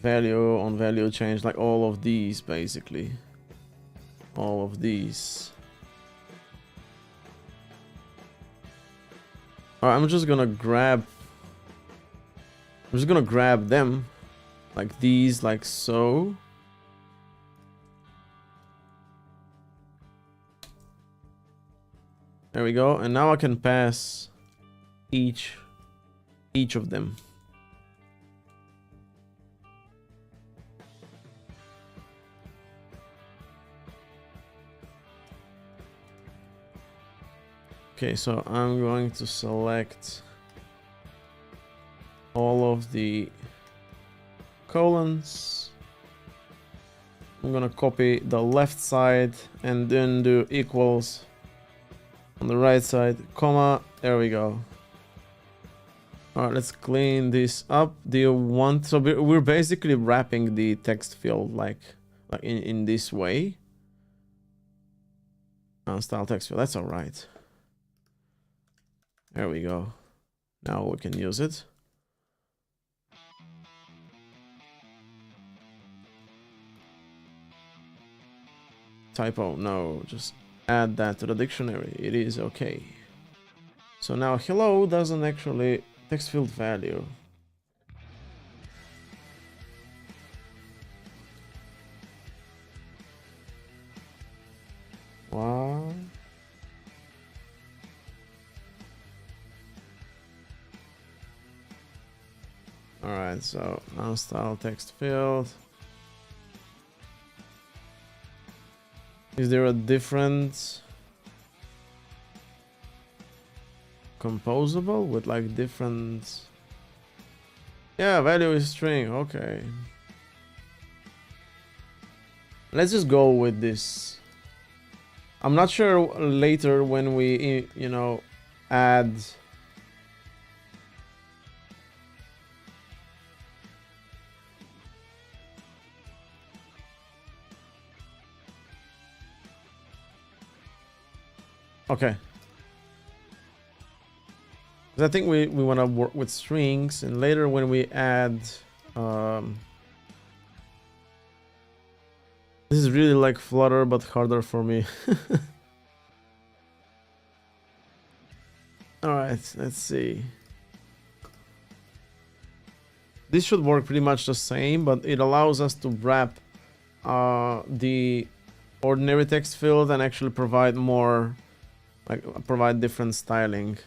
value on value change, like all of these, basically. All of these. Alright, I'm just gonna grab them, like these, like so. There we go, and now I can pass each of them. Okay, so I'm going to select all of the colons. I'm gonna copy the left side and then do equals on the right side, comma, there we go. All right, let's clean this up. Do you want, so we're basically wrapping the text field like in this way. Style text field, that's all right. There we go. Now we can use it. Typo, no, just add that to the dictionary. It is okay. So now hello doesn't actually text field value. Wow. All right, so now style text field. Is there a different composable with like different? Yeah, value is string. Okay. Let's just go with this I'm not sure later when we, you know, add. Okay. Because I think we want to work with strings, and later when we add, this is really like Flutter but harder for me. All right, let's see. This should work pretty much the same, but it allows us to wrap the ordinary text field and actually provide more, like provide different styling.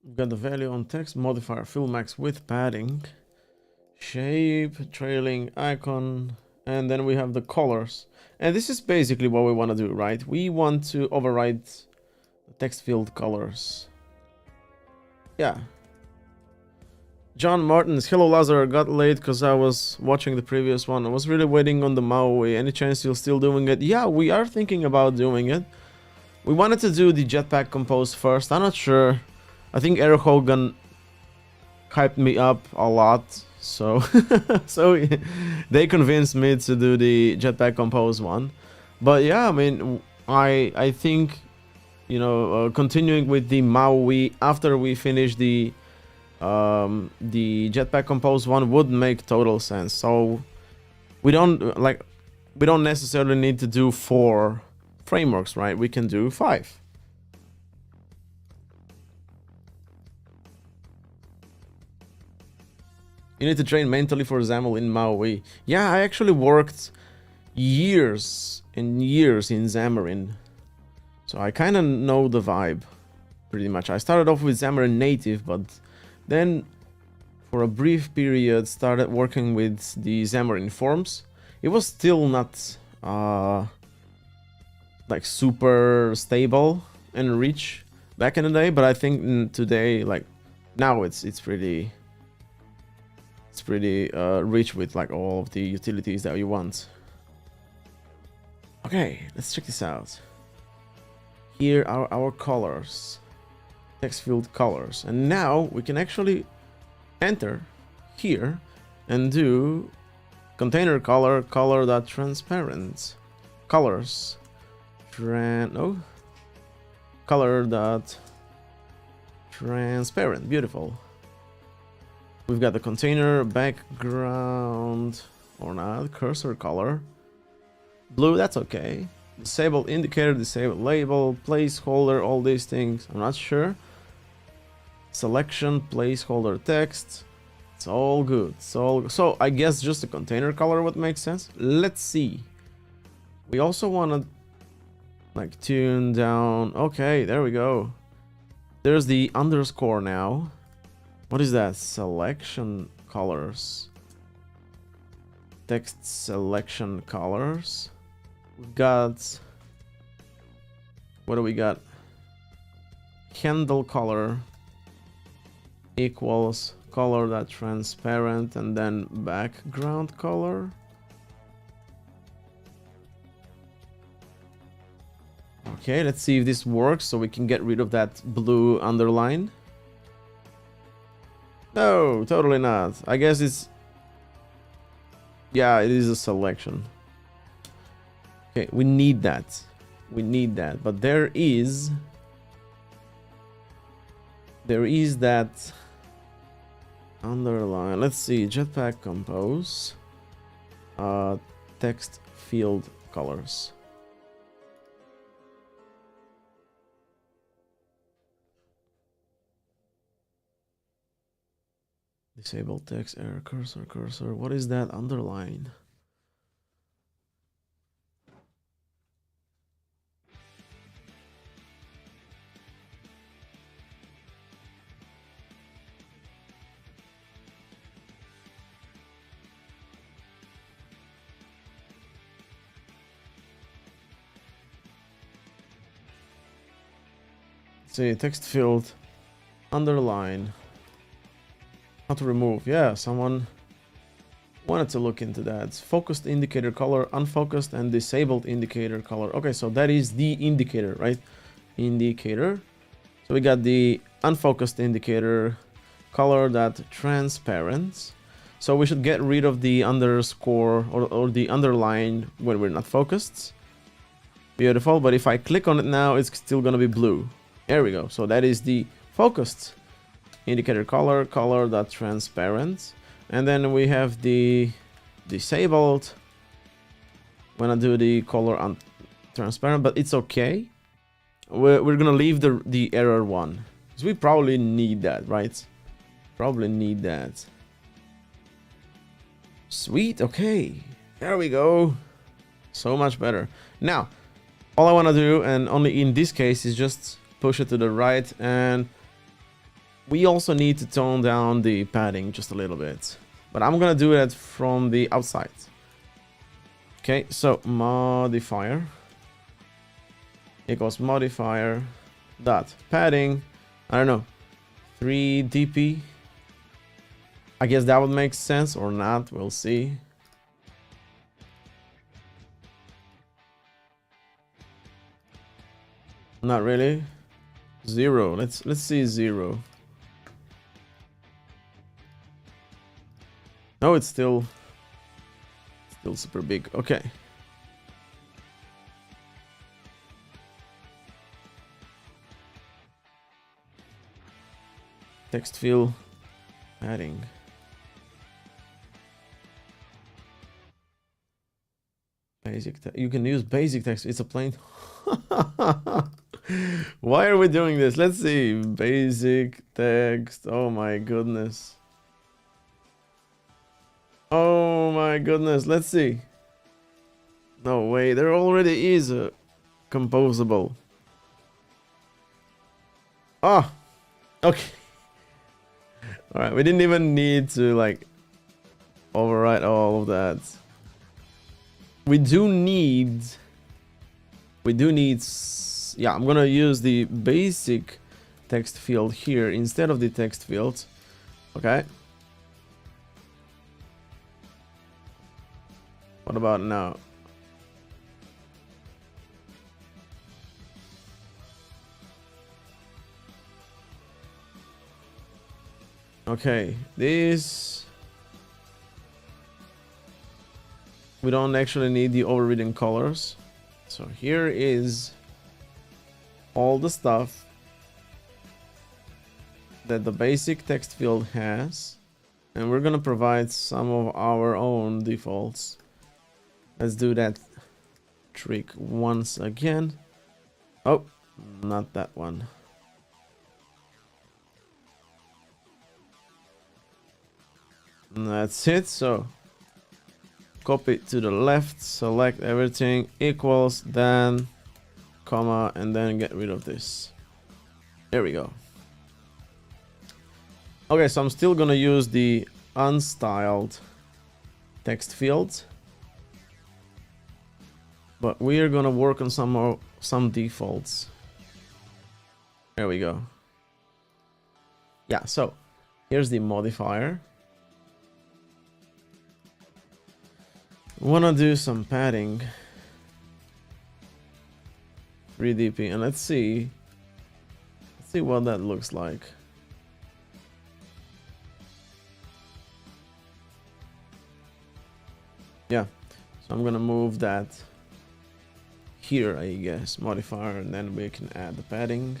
We've got the value on text modifier, fill max with padding, shape, trailing icon, and then we have the colors. And this is basically what we want to do, right? We want to override the text field colors. Yeah. John Martins, hello Lazar, got late because I was watching the previous one. I was really waiting on the Maui. Any chance you're still doing it? Yeah, we are thinking about doing it. We wanted to do the Jetpack Compose first. I'm not sure. I think Eric Hogan hyped me up a lot, so so they convinced me to do the Jetpack Compose one. But yeah, I mean, I think, you know, continuing with the Maui after we finish the Jetpack Compose one would make total sense. So we don't necessarily need to do 4 frameworks, right? We can do 5. You need to train mentally for XAML in Maui. Yeah, I actually worked years and years in Xamarin, so I kind of know the vibe pretty much. I started off with Xamarin Native, but then for a brief period started working with the Xamarin Forms. It was still not like super stable and rich back in the day, but I think today, like now, it's pretty rich with like all of the utilities that you want. Okay, let's check this out. Here are our colors, text field colors, and now we can actually enter here and do container color, color.transparent, colors, color.transparent, beautiful. We've got the container background or not, cursor color, blue, that's okay. Disable indicator, disable label, placeholder, all these things, I'm not sure. Selection, placeholder text, it's all good. So I guess just the container color would make sense. Let's see. We also want to like tune down. Okay, there we go. There's the underscore now. What is that? Selection colors. Text selection colors. We've got, what do we got? Handle color equals color.transparent and then background color. Okay, let's see if this works so we can get rid of that blue underline. No, totally not. I guess it's, yeah, it is a selection. Okay, we need that. We need that. But there is that underline. Let's see, Jetpack Compose. Text field colors. Disable text error cursor. What is that underline? see, text field, underline, how to remove. Yeah, someone wanted to look into that. It's focused indicator color, unfocused, and disabled indicator color. Okay, so that is the indicator, right? Indicator. So we got the unfocused indicator color, that transparent. So we should get rid of the underscore or the underline when we're not focused. Beautiful, but if I click on it now, it's still gonna be blue. There we go. So that is the focused indicator color, transparent. And then we have the disabled. When I do the color on transparent, but it's okay. We're gonna leave the error one, because we probably need that, right? Probably need that. Sweet, okay. There we go. So much better. Now, all I want to do, and only in this case, is just push it to the right, and we also need to tone down the padding just a little bit. But I'm gonna do that from the outside. Okay, so modifier equals modifier dot padding, I don't know, 3 dp. I guess that would make sense or not, we'll see. Not really. 0. Let's see 0. No, it's still super big. Okay. Text field padding. Basic you can use basic text. It's a plain. Why are we doing this? Let's see. Basic text. Oh my goodness. Oh my goodness. Let's see. No way. There already is a composable. Ah. Okay. All right. We didn't even need to like overwrite all of that. We do need. Yeah, I'm gonna use the basic text field here instead of the text field. Okay. What about now? Okay, this we don't actually need the overridden colors. So here is all the stuff that the basic text field has, and we're gonna provide some of our own defaults. Let's do that trick once again. Oh, not that one. That's it. So copy to the left, select everything, equals, then comma, and then get rid of this. There we go. Okay, so I'm still gonna use the unstyled text field, but we are gonna work on some defaults. There we go. Yeah, so here's the modifier. Wanna do some padding, 3 dp, and let's see what that looks like. Yeah, so I'm gonna move that here, I guess, modifier, and then we can add the padding.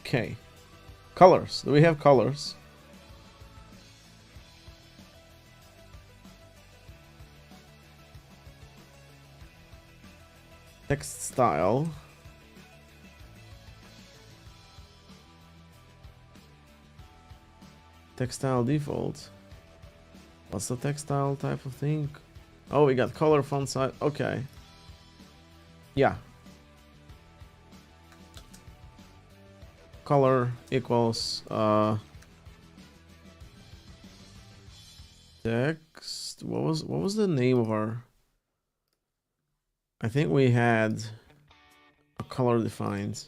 Okay, colors. Do we have colors? Text style. Textile default. What's the textile type of thing? Oh, we got color, font size. Okay. Yeah. Color equals text. What was the name of our I think we had a color defined.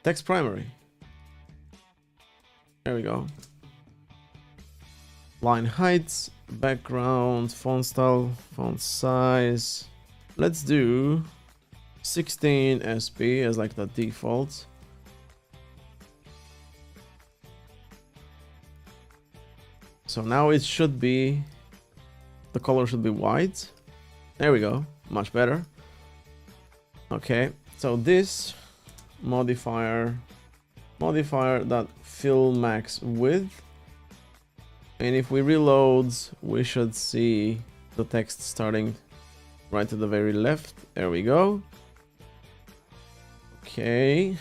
Text primary. There we go. Line heights, background, font style, font size. Let's do 16 SP as like the default. So now it should be, the color should be white. There we go, much better. Okay, so this modifier that fill max width, and if we reload, we should see the text starting right to the very left. There we go. Okay.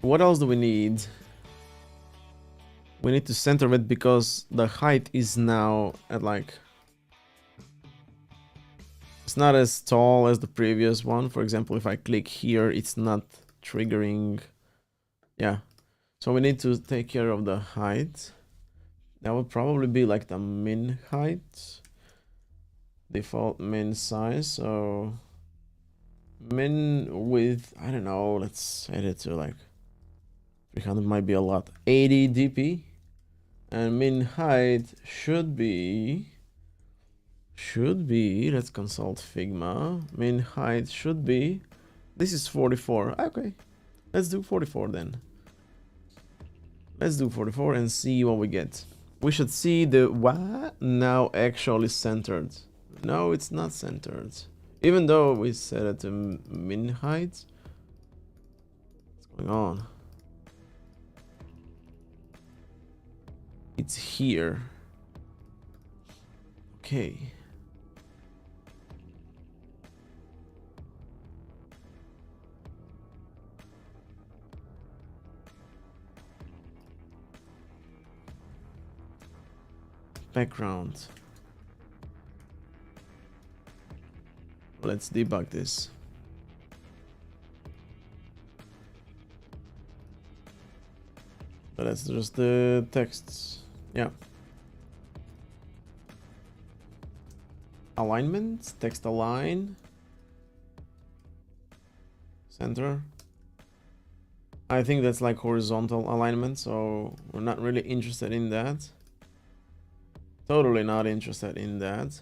What else do we need? We need to center it because the height is now at like, it's not as tall as the previous one. For example, if I click here, it's not triggering. Yeah. So we need to take care of the height. That would probably be like the min height. Default min size. So min width, I don't know. Let's set it to like 300 might be a lot. 80 dp. And min height should be, let's consult Figma. Min height should be, this is 44. Okay, let's do 44 then. Let's do 44 and see what we get. We should see the what now actually centered. No, it's not centered. Even though we set it to min height. What's going on? It's here. Okay. Background. Let's debug this. So that's just the texts. Yeah. Alignment, text align. Center. I think that's like horizontal alignment, so we're not really interested in that. Totally not interested in that.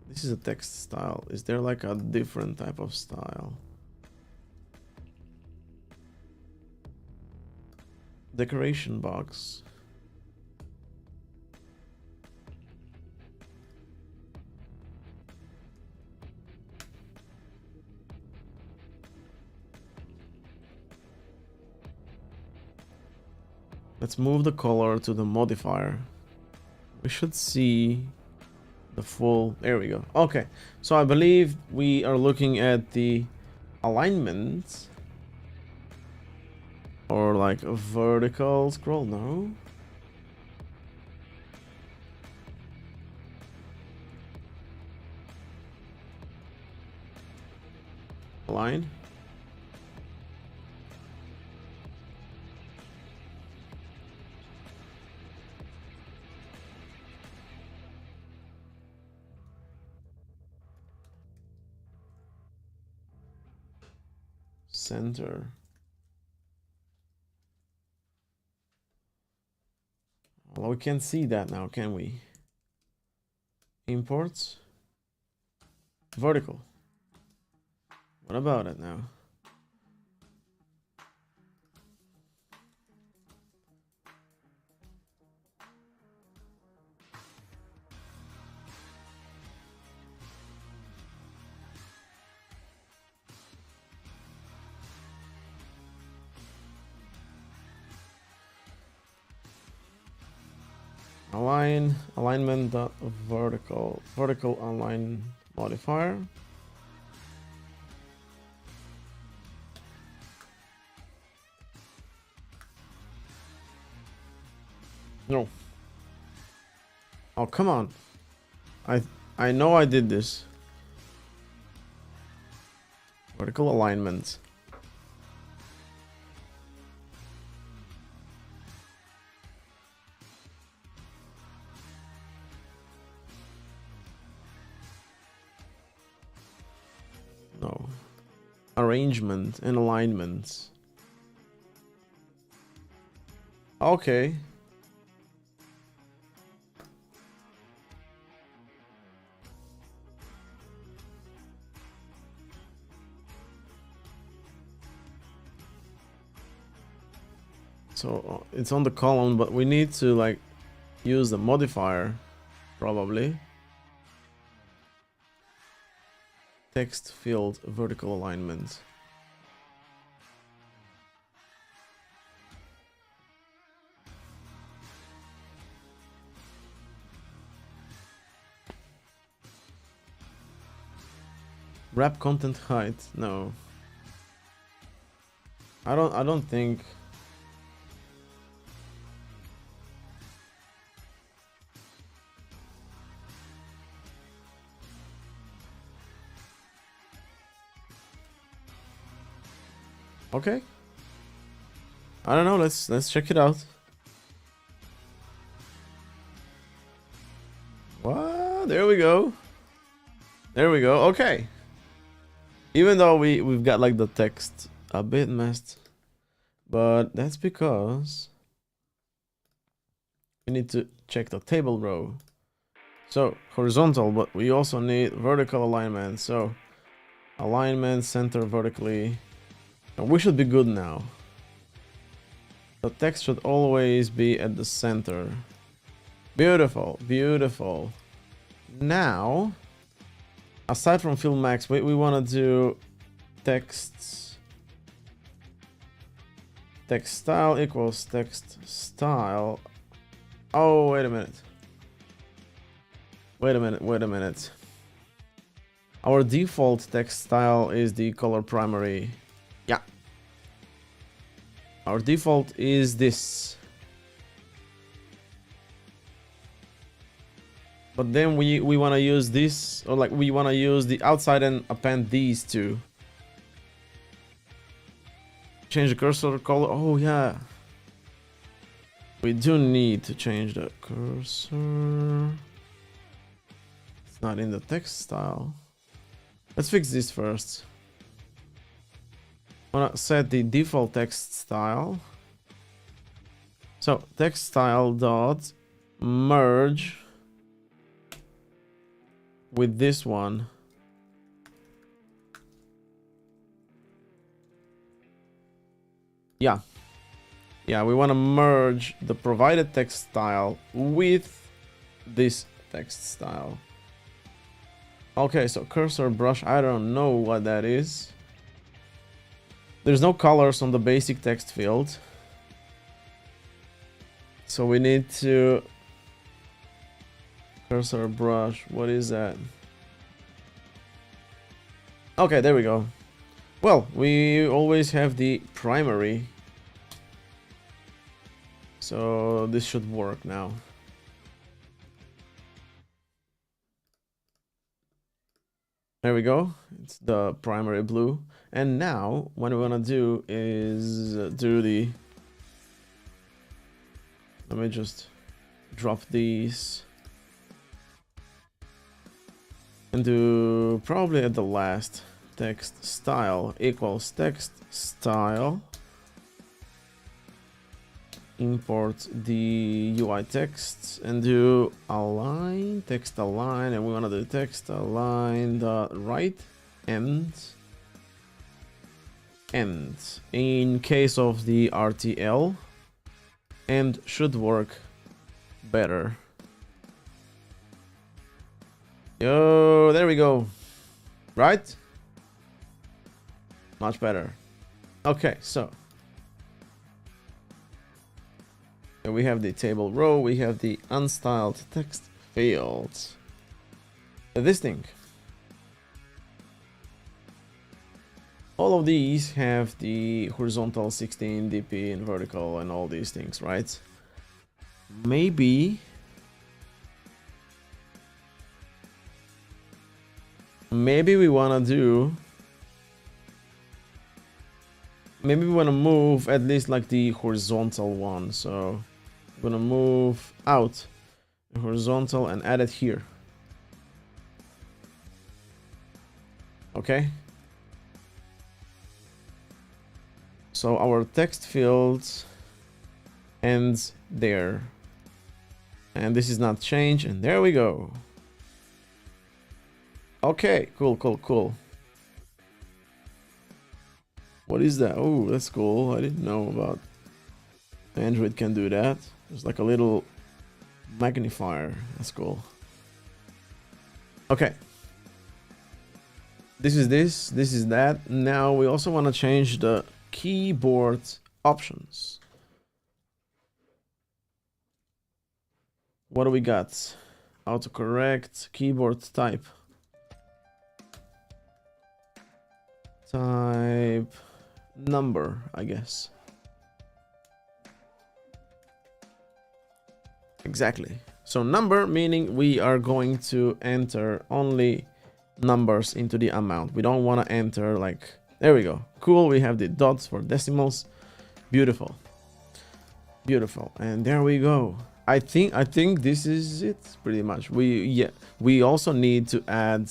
This is a text style. Is there like a different type of style? Decoration box. Let's move the color to the modifier. We should see the full, there we go. Okay, so I believe we are looking at the alignment or like a vertical scroll, no? Align. Center. Well, we can't see that now, can we? Imports. Vertical. What about it now? Alignment dot vertical align modifier. No. Oh, come on. I know I did this. Vertical alignment. arrangement and alignment. Okay. So it's on the column, but we need to like use the modifier, probably. Text field vertical alignment. Wrap content height. No. I don't think. Okay. I don't know, let's check it out. What? There we go. There we go. Okay. Even though we've got like the text a bit messed, but that's because we need to check the table row. So horizontal, but we also need vertical alignment. So alignment, center vertically. And we should be good now. The text should always be at the center. Beautiful, beautiful. Now, aside from fill max, we want to do text style equals text style. Oh, wait a minute. Wait a minute. Our default text style is the color primary. Yeah. Our default is this. But then we want to use this, or like we want to use the outside and append these two. Change the cursor color. Oh yeah. We do need to change the cursor. It's not in the text style. Let's fix this first. I want to set the default text style. So text style dot merge with this one. Yeah. Yeah, we want to merge the provided text style with this text style. Okay, so cursor brush, I don't know what that is. There's no colors on the basic text field. So we need to cursor brush, what is that? Okay, there we go. Well, we always have the primary. So this should work now. There we go. It's the primary blue. And now what we want to do is do the... Let me just drop these. And do probably at the last text style equals text style. Import the UI text and do align, text align, and we want to do text align the right end. In case of the RTL, and should work better. Yo, there we go. Right? Much better. Okay, so we have the table row, we have the unstyled text fields. This thing. All of these have the horizontal 16 dp and vertical and all these things, right? Maybe we want to do... Maybe we want to move at least like the horizontal one. So I'm going to move out the horizontal and add it here. Okay. So our text field ends there. And this is not changed, and there we go. Okay, cool, cool, cool. What is that? Oh, that's cool. I didn't know about Android can do that. There's like a little magnifier. That's cool. Okay. This is that. Now we also want to change the keyboard options. What do we got? Autocorrect, keyboard type. Type number, I guess. Exactly. So number meaning we are going to enter only numbers into the amount. We don't want to enter like, there we go. Cool, we have the dots for decimals. Beautiful. Beautiful. And there we go. I think this is it pretty much. We also need to add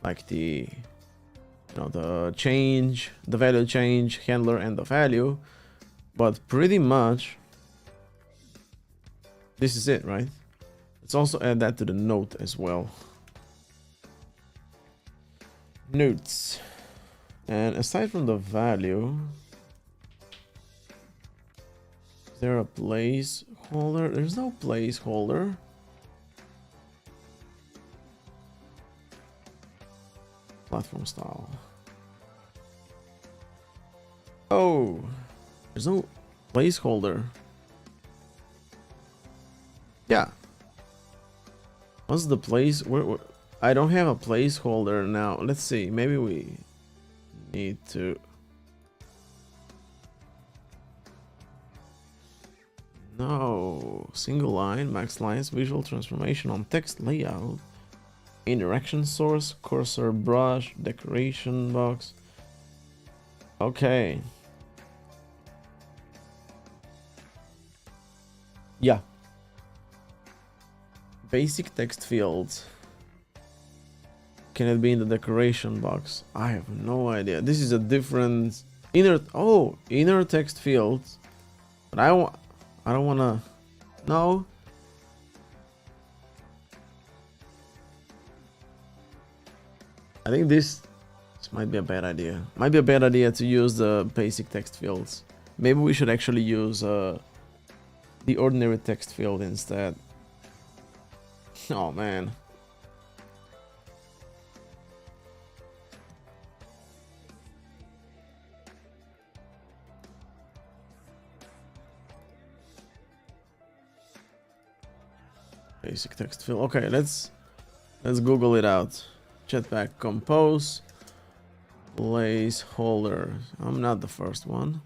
like the the change, the value change handler and the value, but pretty much this is it, right? Let's also add that to the note as well. Notes. And aside from the value, is there a placeholder? There's no placeholder. Platform style. Oh, there's no placeholder. Yeah. What's the place? Where I don't have a placeholder now. Let's see. Maybe we need to. No. Single line, max lines, visual transformation on text layout, interaction source, cursor brush, decoration box. Okay. Yeah. Basic text fields. Can it be in the decoration box? I have no idea. This is a different inner text field. But I don't wanna. No. I think this might be a bad idea. Might be a bad idea to use the basic text fields. Maybe we should actually use the ordinary text field instead. Oh man. Basic text field. Okay, let's Google it out. Jetpack compose placeholder. I'm not the first one.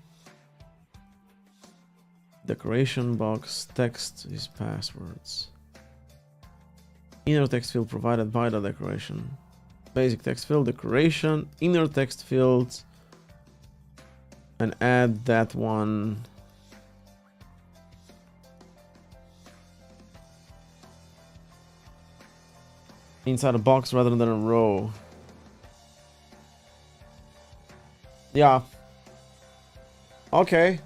Decoration box text is passwords. Inner text field provided by the decoration. Basic text field decoration, inner text fields, and add that one. Inside a box rather than a row. Yeah. Okay.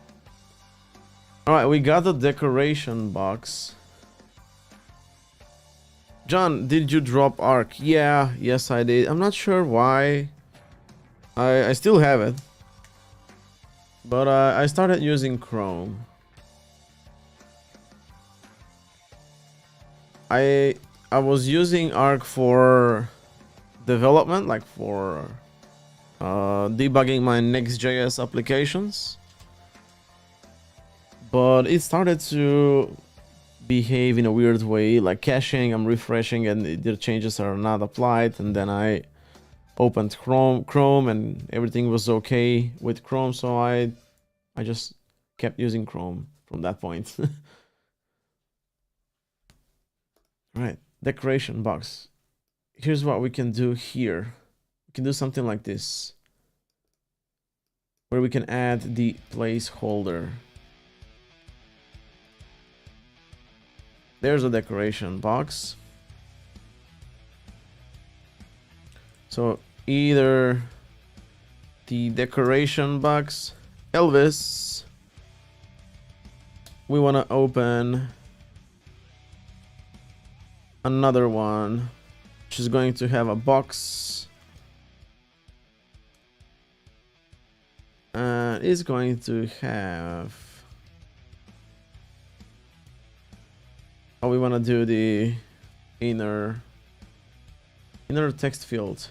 Alright, we got the decoration box. John, did you drop Arc? Yeah, yes I did. I'm not sure why. I still have it. But I started using Chrome. I was using Arc for development, like for debugging my Next.js applications. But it started to behave in a weird way, like caching, I'm refreshing and the changes are not applied, and then I opened Chrome and everything was okay with Chrome, so I just kept using Chrome from that point. Right, decoration box. Here's what we can do here. We can do something like this, where we can add the placeholder. There's a decoration box. So either the decoration box Elvis. We want to open another one, which is going to have a box. And it's going to have... Oh, we want to do the inner text field.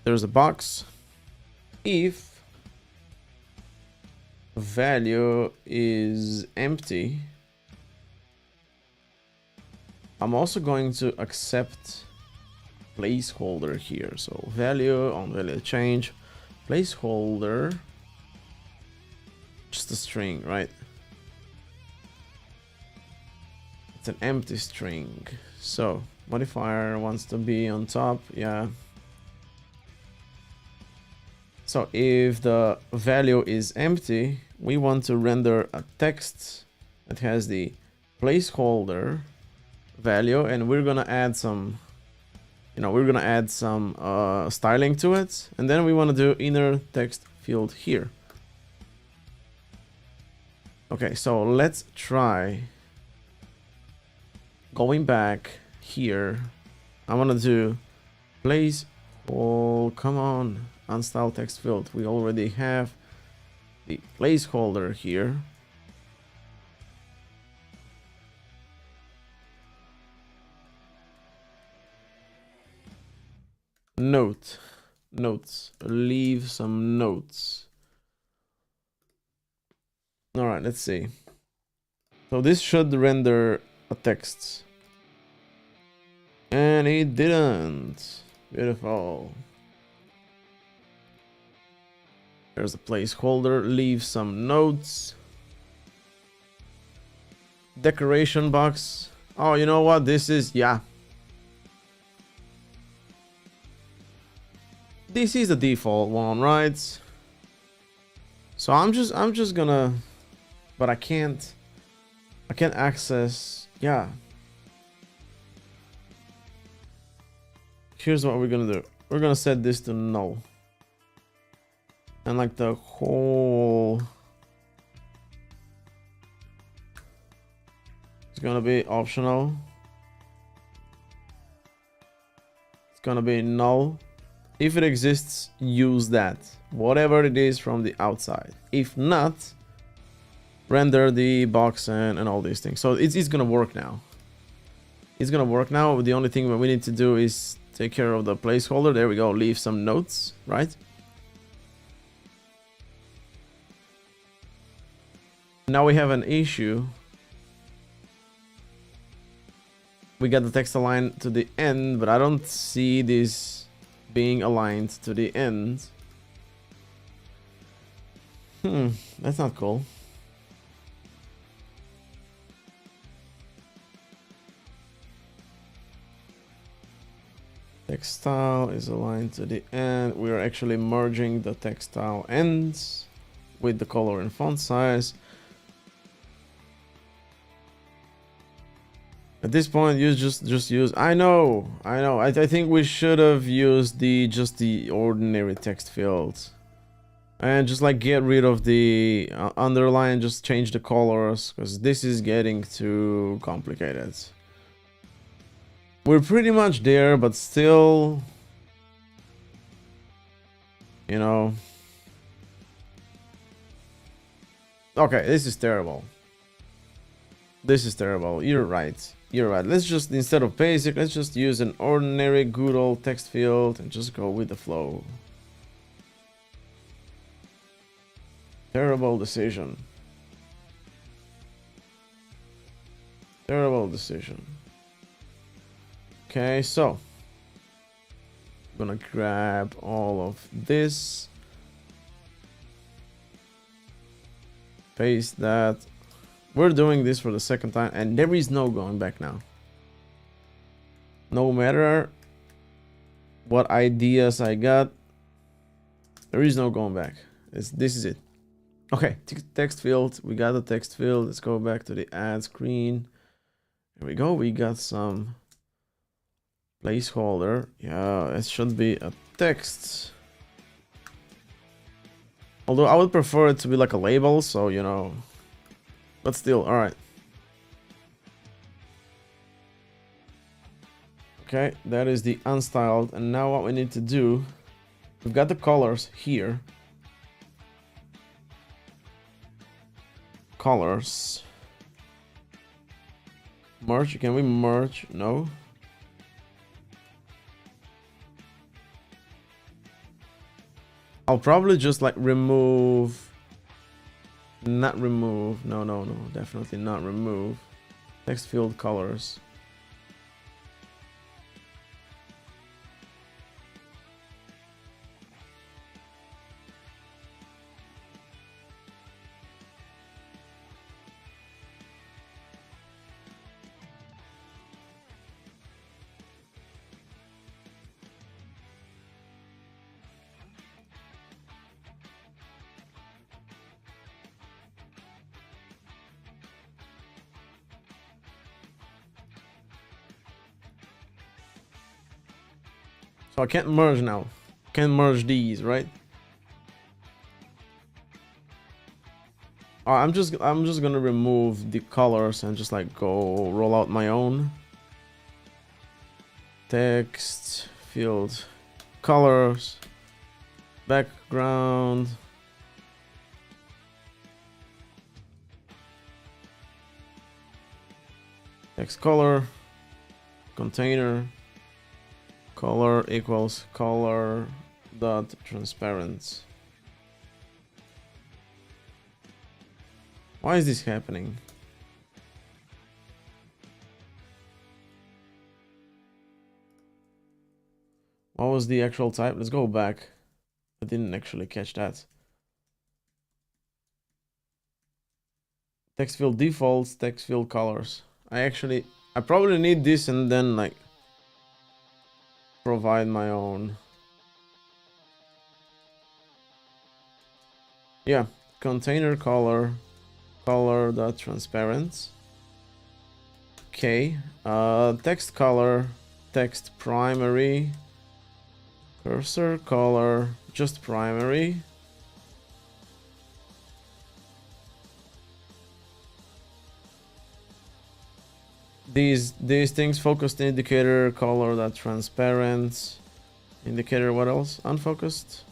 There's a box. If value is empty, I'm also going to accept placeholder here. So value on value change, placeholder, just a string, right? It's an empty string. So modifier wants to be on top, yeah. So if the value is empty, we want to render a text that has the placeholder value, and we're gonna add some, styling to it, and then we want to do inner text field here. Okay, so let's try going back here. I want to do place. Oh, come on, unstyle text field. We already have the placeholder here. Notes, leave some notes. All right, let's see. So this should render a text, and it didn't. Beautiful. There's a placeholder, leave some notes. Decoration box. Oh, you know what? This is, yeah. This is the default one, right? So I'm just gonna, but I can't access, yeah. Here's what we're gonna do. We're gonna set this to null. And like the whole, it's gonna be optional. It's gonna be null. If it exists, use that, whatever it is from the outside. If not, render the box and all these things. So it's gonna work now. It's gonna work now. The only thing that we need to do is take care of the placeholder. There we go. Leave some notes, right? Now we have an issue. We got the text aligned to the end, but I don't see this being aligned to the end. That's not cool. Text style is aligned to the end. We are actually merging the text style ends with the color and font size. At this point, you just use. I know. I think we should have used just the ordinary text fields, and just like get rid of the underline. Just change the colors, because this is getting too complicated. We're pretty much there, but still, you know. Okay, this is terrible. This is terrible. You're right. You're right. Let's just, instead of basic, let's just use an ordinary good old text field and just go with the flow. Terrible decision. Terrible decision. Okay, so I'm gonna grab all of this, paste that. We're doing this for the second time, and there is no going back now. No matter what ideas I got, there is no going back. This is it. Okay, text field. We got the text field. Let's go back to the add screen. Here we go. We got some placeholder. Yeah, it should be a text. Although I would prefer it to be like a label, so you know. But still, alright. Okay, that is the unstyled. And now what we need to do, we've got the colors here. Colors. Merge, can we merge? No. I'll probably just like remove. Not remove. No, definitely not remove. Text field colors. So I can't merge now. Can't merge these, right? I'm just gonna remove the colors and just like go roll out my own. Text field colors, background. Text color, container. Color equals color dot transparent. Why is this happening? What was the actual type? Let's go back. I didn't actually catch that. Text field defaults, text field colors. I probably need this and then like provide my own. Yeah, container color, color dot transparent. Okay, text color, text primary, cursor color, just primary. These things, focused indicator, color that transparent, indicator, what else? Unfocused.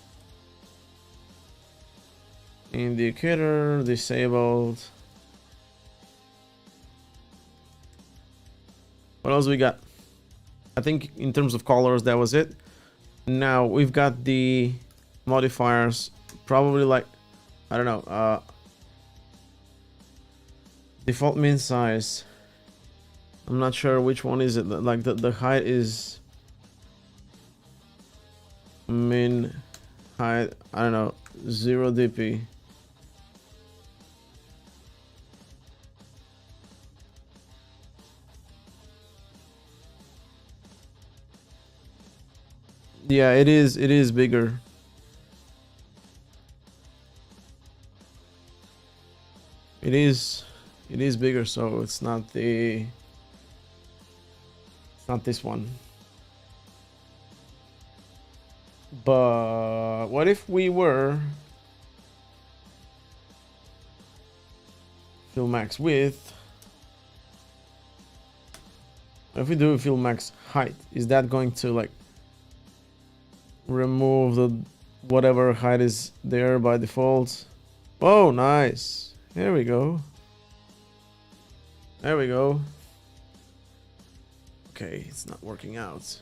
Indicator, disabled. What else we got? I think in terms of colors, that was it. Now we've got the modifiers, probably like, I don't know, default min size. I'm not sure which one is it. Like the height is min height. I don't know, 0 dp. Yeah, it is bigger. It is bigger, so it's not the. Not this one. But what if we were fill max width? If we do fill max height, is that going to like remove the whatever height is there by default? Oh, nice. There we go. There we go. Okay, it's not working out.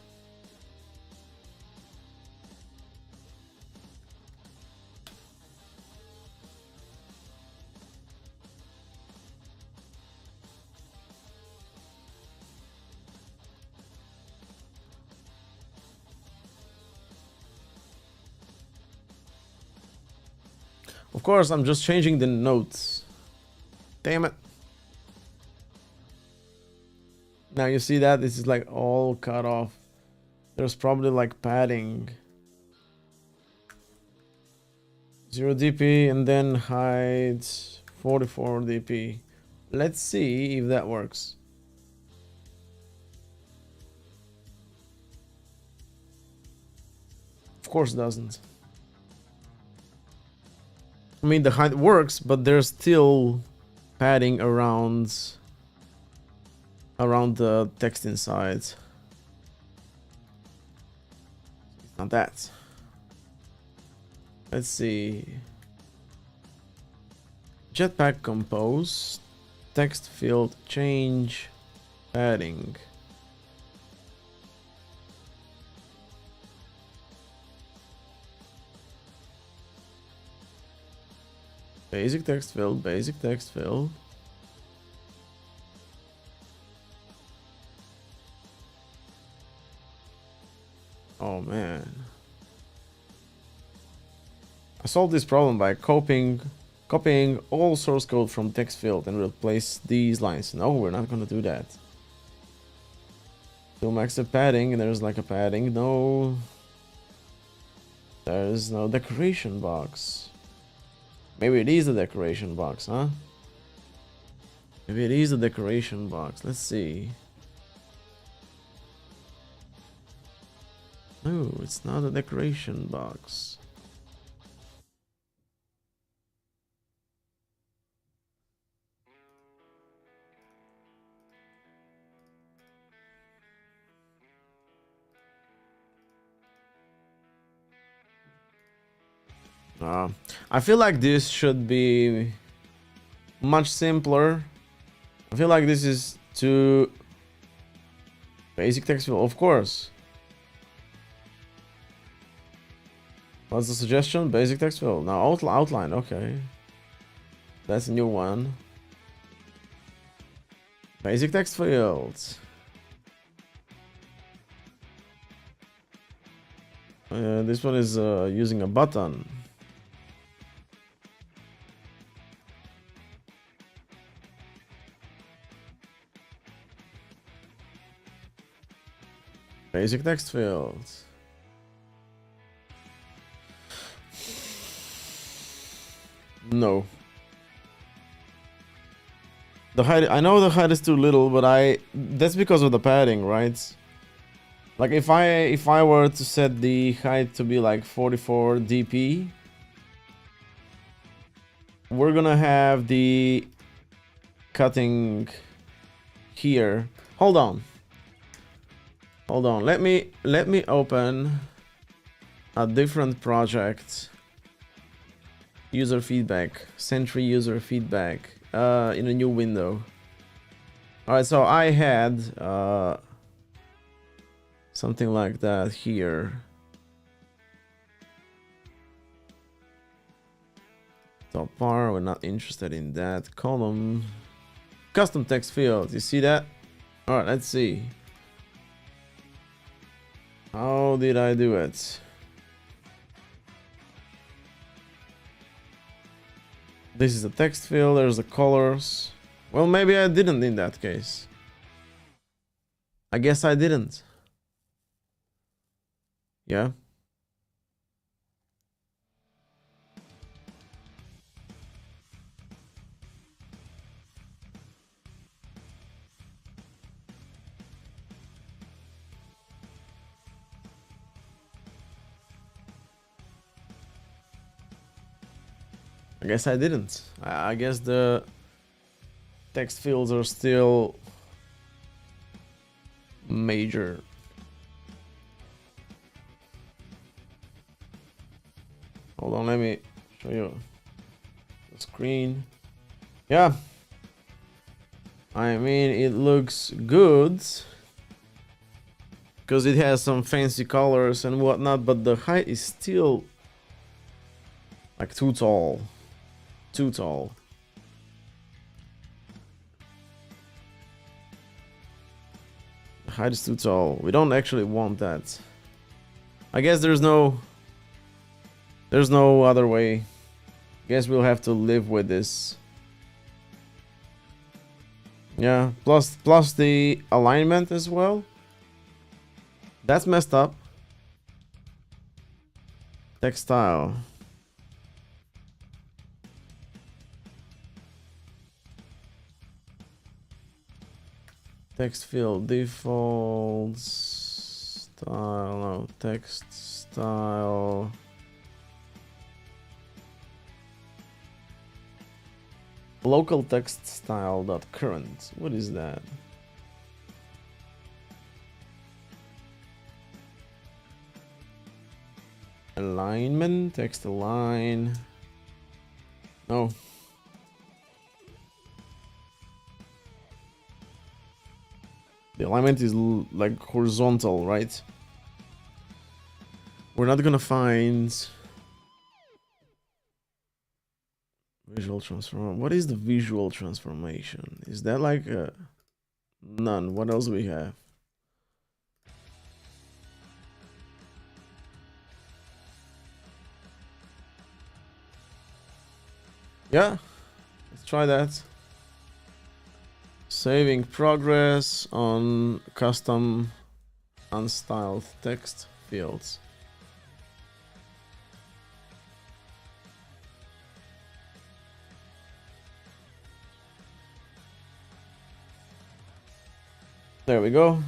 Of course, I'm just changing the notes. Damn it. Now you see that this is like all cut off. There's probably like padding. 0 dp and then height 44 dp. Let's see if that works. Of course it doesn't. I mean, the height works, but there's still padding around the text inside. It's not that. Let's see. Jetpack compose, text field change, padding. Basic text field, basic text field. Oh man. I solved this problem by copying all source code from text field and replace these lines. No, we're not gonna do that. Still max the padding, and there's like a padding. No. There's no decoration box. Maybe it is the decoration box, huh? Maybe it is the decoration box. Let's see. No, it's not a decoration box. I feel like this should be much simpler. I feel like this is too basic text field, of course. What's the suggestion? Basic text field. Now outline, okay. That's a new one. Basic text fields. This one is using a button. Basic text fields. No. The height, I know the height is too little, but that's because of the padding, right? Like if I were to set the height to be like 44 dp, we're gonna have the cutting here. Hold on. Let me open a different project. User feedback, Sentry user feedback, in a new window. All right, so I had something like that here. Top bar, we're not interested in that. Column, custom text field. You see that? All right, let's see. How did I do it? This is the text field, there's the colors. Well, maybe I didn't in that case. I guess I didn't. Yeah. I guess I didn't. I guess the text fields are still major. Hold on, let me show you the screen. Yeah. I mean, it looks good because it has some fancy colors and whatnot, but the height is still like too tall. Too tall. The height is too tall. We don't actually want that. I guess there's no other way. Guess we'll have to live with this. Yeah, plus the alignment as well. That's messed up. Textile. Text field defaults style, no, text style. Local text style dot current. What is that? Alignment, text align. No. The alignment is like horizontal, right? We're not gonna find visual transform. What is the visual transformation? Is that like a none? What else do we have? Yeah, let's try that. Saving progress on custom unstyled text fields. There we go.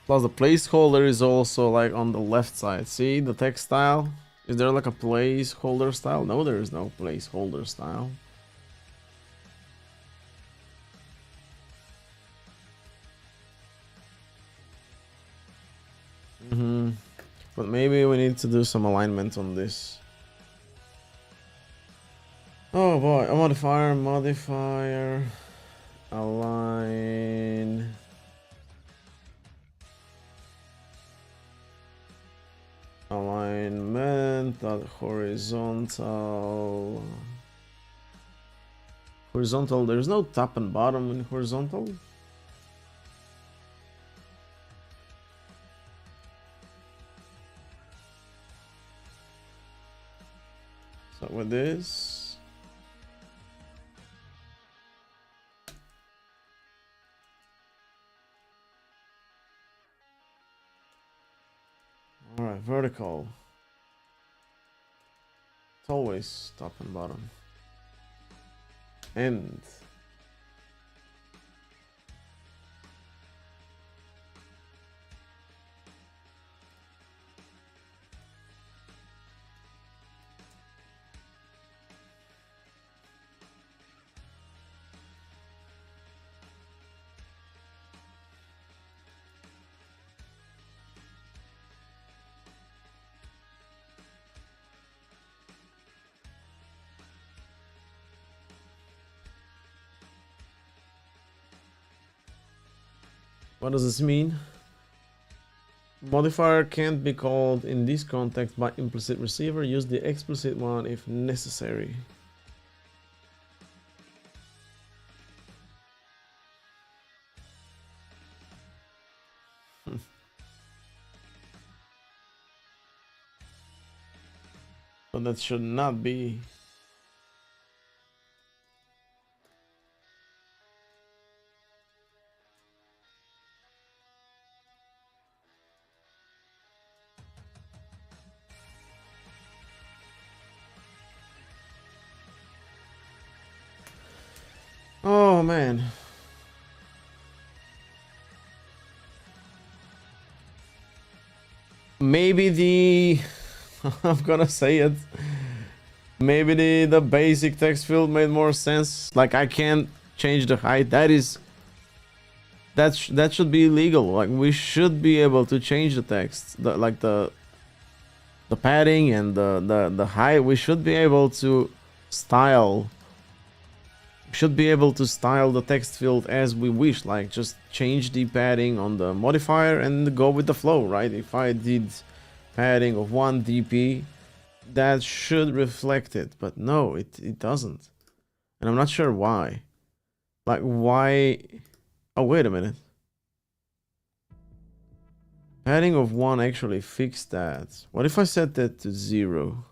Plus the placeholder is also like on the left side. See the text style? Is there like a placeholder style? No, there is no placeholder style. But maybe we need to do some alignment on this. Oh boy, a modifier, align. Alignment, horizontal. Horizontal, there's no top and bottom in horizontal. So with this. Alright, vertical. It's always top and bottom. End. What does this mean? Modifier can't be called in this context by implicit receiver. Use the explicit one if necessary. But that should not be. Oh man. Maybe the I'm gonna say it. Maybe the basic text field made more sense. Like I can't change the height. That should be illegal. Like we should be able to change the text. The padding and the height. We should be able to style should be able to style the text field as we wish, like just change the padding on the modifier and go with the flow, right? If I did padding of 1 dp, that should reflect it, but no, it doesn't. And I'm not sure why. Like, why? Oh, wait a minute. Padding of 1 actually fixed that. What if I set that to 0?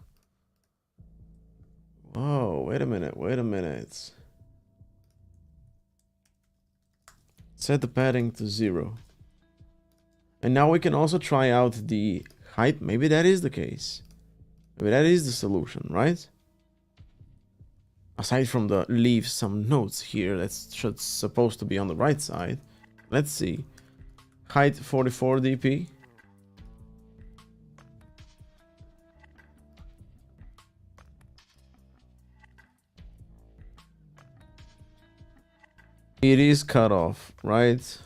Oh, wait a minute, wait a minute. Set the padding to 0. And now we can also try out the height. Maybe that is the case. Maybe that is the solution, right? Aside from the leave some notes here, that's supposed to be on the right side. Let's see. Height 44 dp. It is cut off, right?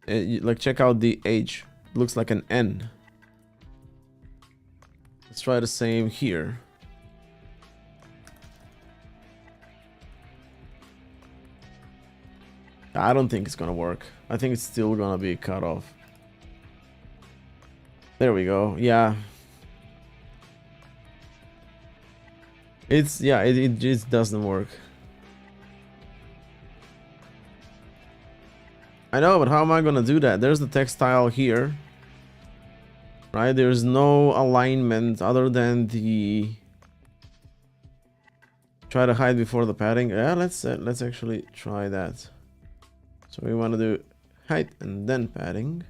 Like, check out the H. Looks like an N. Let's try the same here. I don't think it's gonna work. I think it's still gonna be cut off. There we go. Yeah. It just doesn't work. I know, but how am I gonna do that? There's the textile here. Right? There's no alignment other than the... Try to hide before the padding. Yeah, let's actually try that. So we want to do height and then padding.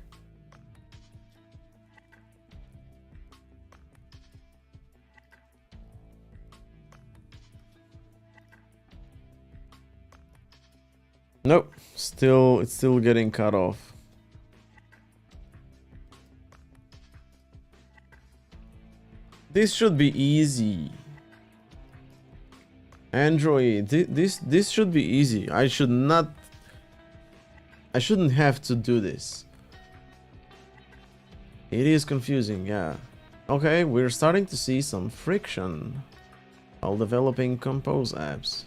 Nope, it's still getting cut off. This should be easy. Android, this should be easy. I shouldn't have to do this. It is confusing, yeah. Okay, we're starting to see some friction while developing Compose apps.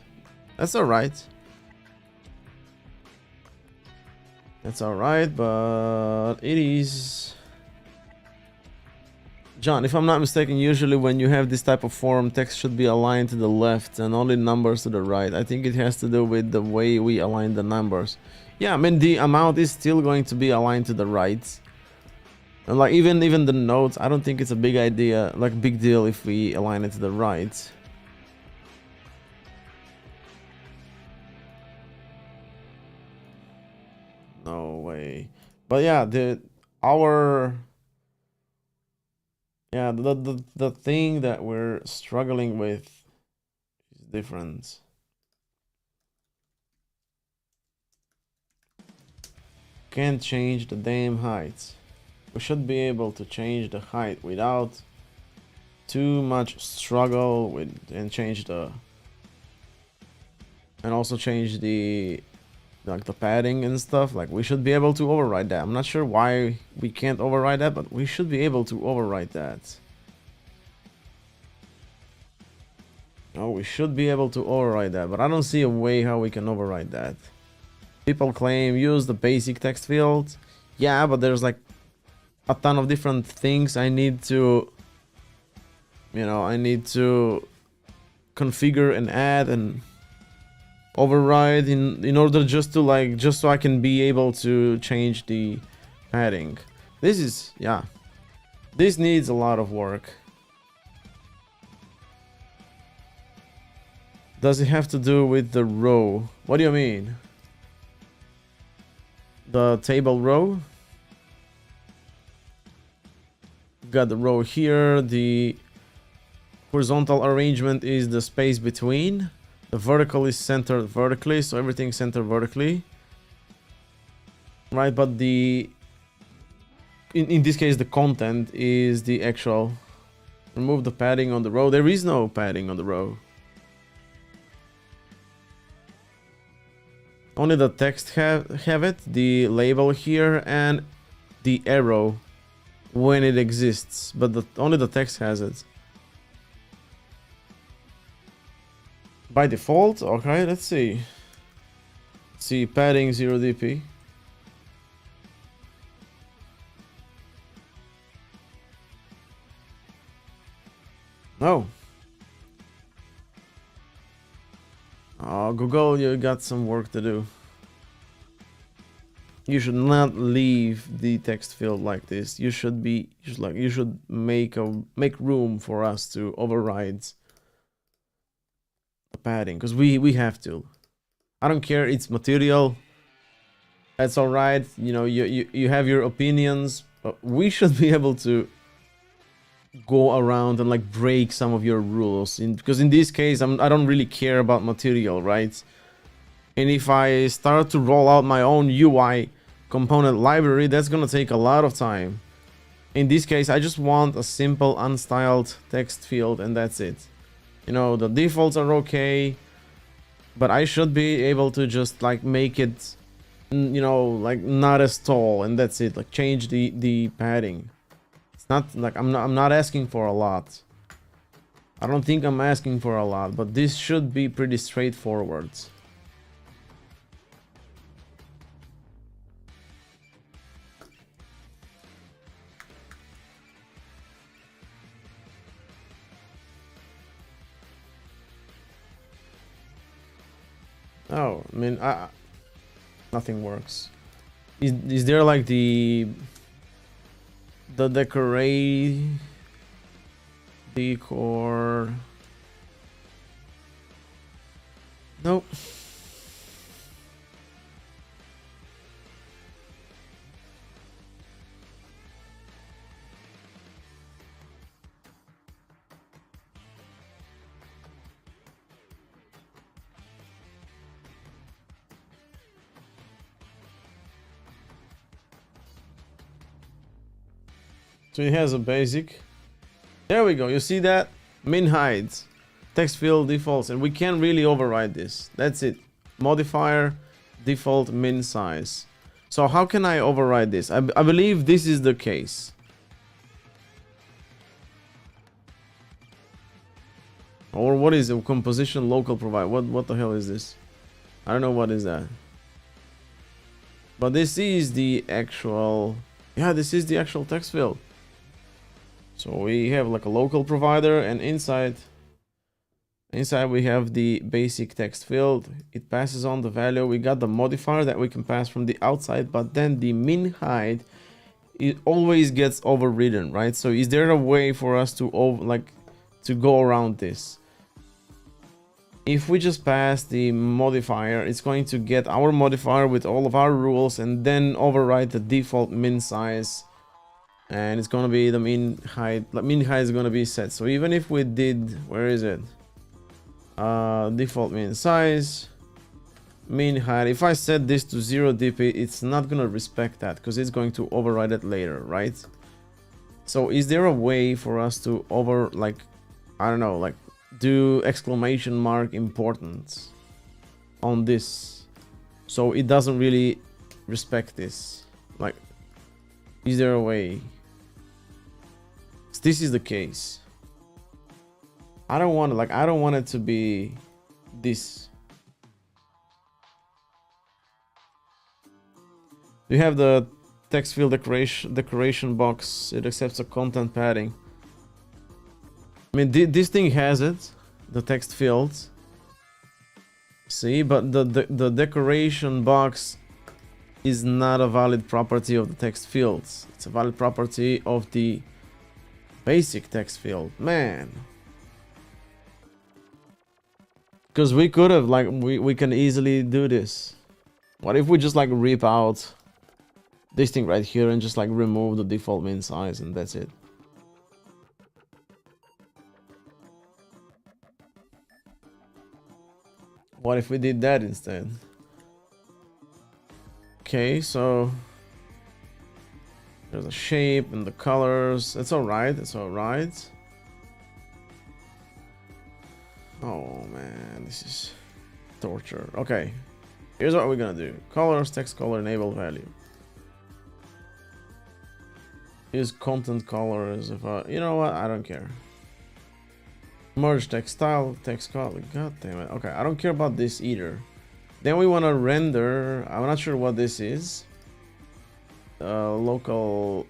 That's alright. That's alright, but it is... John, if I'm not mistaken, usually when you have this type of form, text should be aligned to the left and only numbers to the right. I think it has to do with the way we align the numbers. Yeah, I mean, the amount is still going to be aligned to the right. And like even the notes, I don't think it's a big idea, like big deal if we align it to the right. No way. But yeah, the thing that we're struggling with is different. Can't change the damn height. We should be able to change the height without too much struggle with and change the and also change the like the padding and stuff. Like, we should be able to override that. I'm not sure why we can't override that, but we should be able to override that. Oh, we should be able to override that, but I don't see a way how we can override that. People claim use the basic text field. Yeah, but there's like a ton of different things I need to, you know, I need to configure and add and override in order just so I can be able to change the padding. This is, yeah, this needs a lot of work. Does it have to do with the row? What do you mean? The table row? Got the row here. The horizontal arrangement is the space between. The vertical is centered vertically, so everything's centered vertically. Right, but the... In this case, the content is the actual... Remove the padding on the row. There is no padding on the row. Only the text have it, the label here, and the arrow when it exists. But only the text has it. By default, okay, let's see. See, padding 0 dp. No. Oh, Google, you got some work to do. You should not leave the text field like this. You should make room for us to override the padding, because we have to. I don't care, it's material. That's all right. You know, you have your opinions, but we should be able to go around and like break some of your rules. Because in this case, I don't really care about material, right? And if I start to roll out my own UI component library, that's gonna take a lot of time. In this case, I just want a simple unstyled text field, and that's it. You know, the defaults are okay, but I should be able to just like make it, you know, like not as tall, and that's it. Like change the padding. It's not like I'm not asking for a lot. I don't think I'm asking for a lot, but this should be pretty straightforward. Oh, I mean, nothing works. Is there like the decor? Nope. So it has a basic. There we go. You see that? Min hides. Text field defaults. And we can't really override this. That's it. Modifier default min size. So how can I override this? I believe this is the case. Or what is a composition local provide? What the hell is this? I don't know what is that. But this is the actual... Yeah, this is the actual text field. So we have like a local provider, and inside we have the basic text field. It passes on the value. We got the modifier that we can pass from the outside, but then the min height, it always gets overridden, right? So is there a way for us to go around this? If we just pass the modifier, it's going to get our modifier with all of our rules and then override the default min size. And it's gonna be the min height. Min height is gonna be set. So even if we did, where is it? Default min size, min height. If I set this to 0 dp, it's not gonna respect that because it's going to override it later, right? So is there a way for us to I don't know, like do exclamation mark importance on this so it doesn't really respect this? Like, is there a way? This is the case. I don't want it to be this. You have the text field decoration box. It accepts a content padding. I mean, this thing has it, the text fields. See, but the decoration box is not a valid property of the text fields. It's a valid property of the basic text field. Man, because we could have we can easily do this. What if we just like rip out this thing right here and just like remove the default min size, and that's it? What if we did that instead? Okay, so there's a shape and the colors. It's alright, it's alright. Oh man, this is torture. Okay, here's what we're gonna do. Colors, text color, enable value. Use content colors. If you know what, I don't care. Merge text style, text color. God damn it. Okay, I don't care about this either. Then we want to render. I'm not sure what this is. Local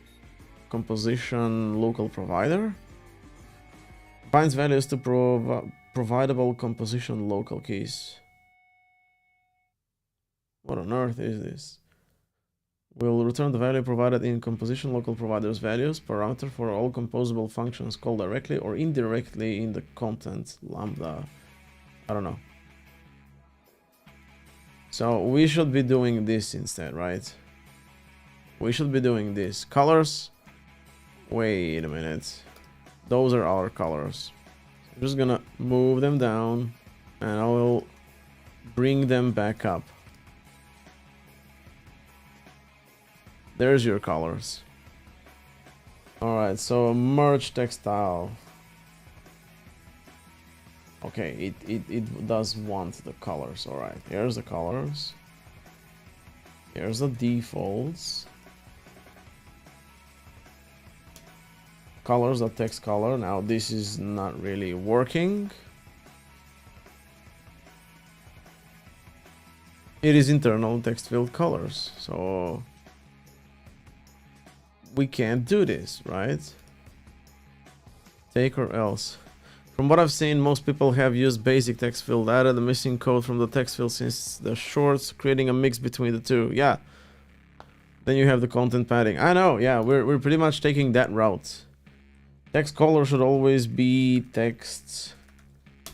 composition, local provider. Binds values to providable composition local keys. What on earth is this? We'll return the value provided in composition local providers values parameter for all composable functions called directly or indirectly in the content lambda. I don't know. So we should be doing this instead, right? We should be doing this. Colors. Wait a minute. Those are our colors. I'm just gonna move them down and I will bring them back up. There's your colors. Alright, so merge textile. Okay, it does want the colors. Alright, here's the colors. Here's the defaults. Colors, the text color. Now this is not really working. It is internal text field colors, so we can't do this, right? Take or else. From what I've seen, most people have used basic text field, added the missing code from the text field since the shorts, creating a mix between the two. Yeah. Then you have the content padding. I know, yeah, we're pretty much taking that route. Text color should always be text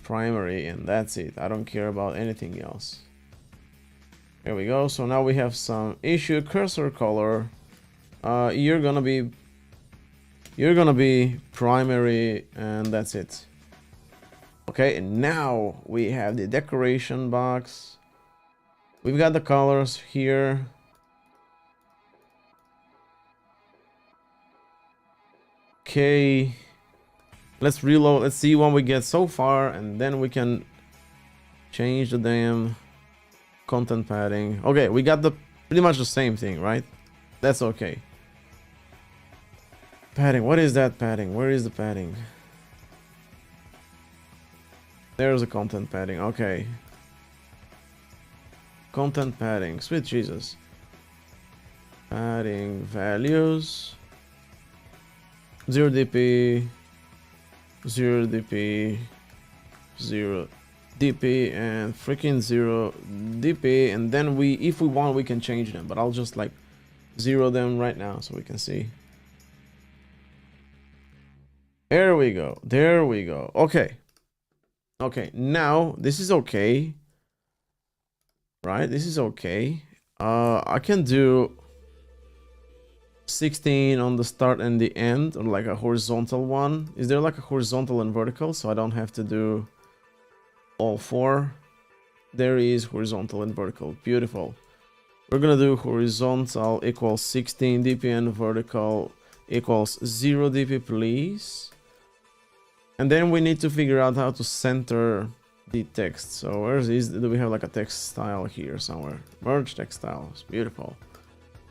primary, and that's it. I don't care about anything else. There we go. So now we have some issue. Cursor color. You're gonna be primary, and that's it. Okay, and now we have the decoration box. We've got the colors here. Okay, let's reload. Let's see what we get so far, and then we can change the damn content padding. Okay, we got the pretty much the same thing, right? That's okay. Padding, what is that padding? Where is the padding? There's the content padding. Okay, content padding. Sweet Jesus. Padding values. 0 dp, 0 dp, 0 dp, and freaking 0 dp, and then if we want, we can change them, but I'll just like zero them right now so we can see. There we go. There we go. Okay. Okay, now this is okay. Right? This is okay. I can do 16 on the start and the end, or like a horizontal one. Is there like a horizontal and vertical, so I don't have to do all four? There is horizontal and vertical. Beautiful. We're gonna do horizontal equals 16 dp and vertical equals 0 dp, please. And then we need to figure out how to center the text. So where is, do we have like a text style here somewhere? Merge text styles. Beautiful.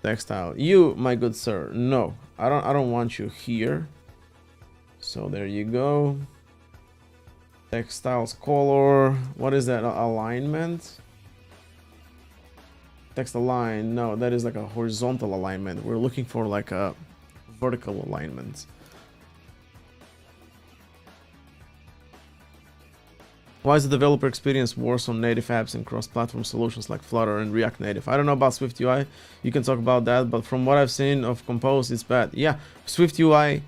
Textile. You, my good sir. No, I don't want you here. So there you go. Textiles color. What is that? Alignment? Text align. No, that is like a horizontal alignment. We're looking for like a vertical alignment. Why is the developer experience worse on native apps and cross-platform solutions like Flutter and React Native? I don't know about Swift UI. You can talk about that, but from what I've seen of Compose, it's bad. Yeah, Swift UI.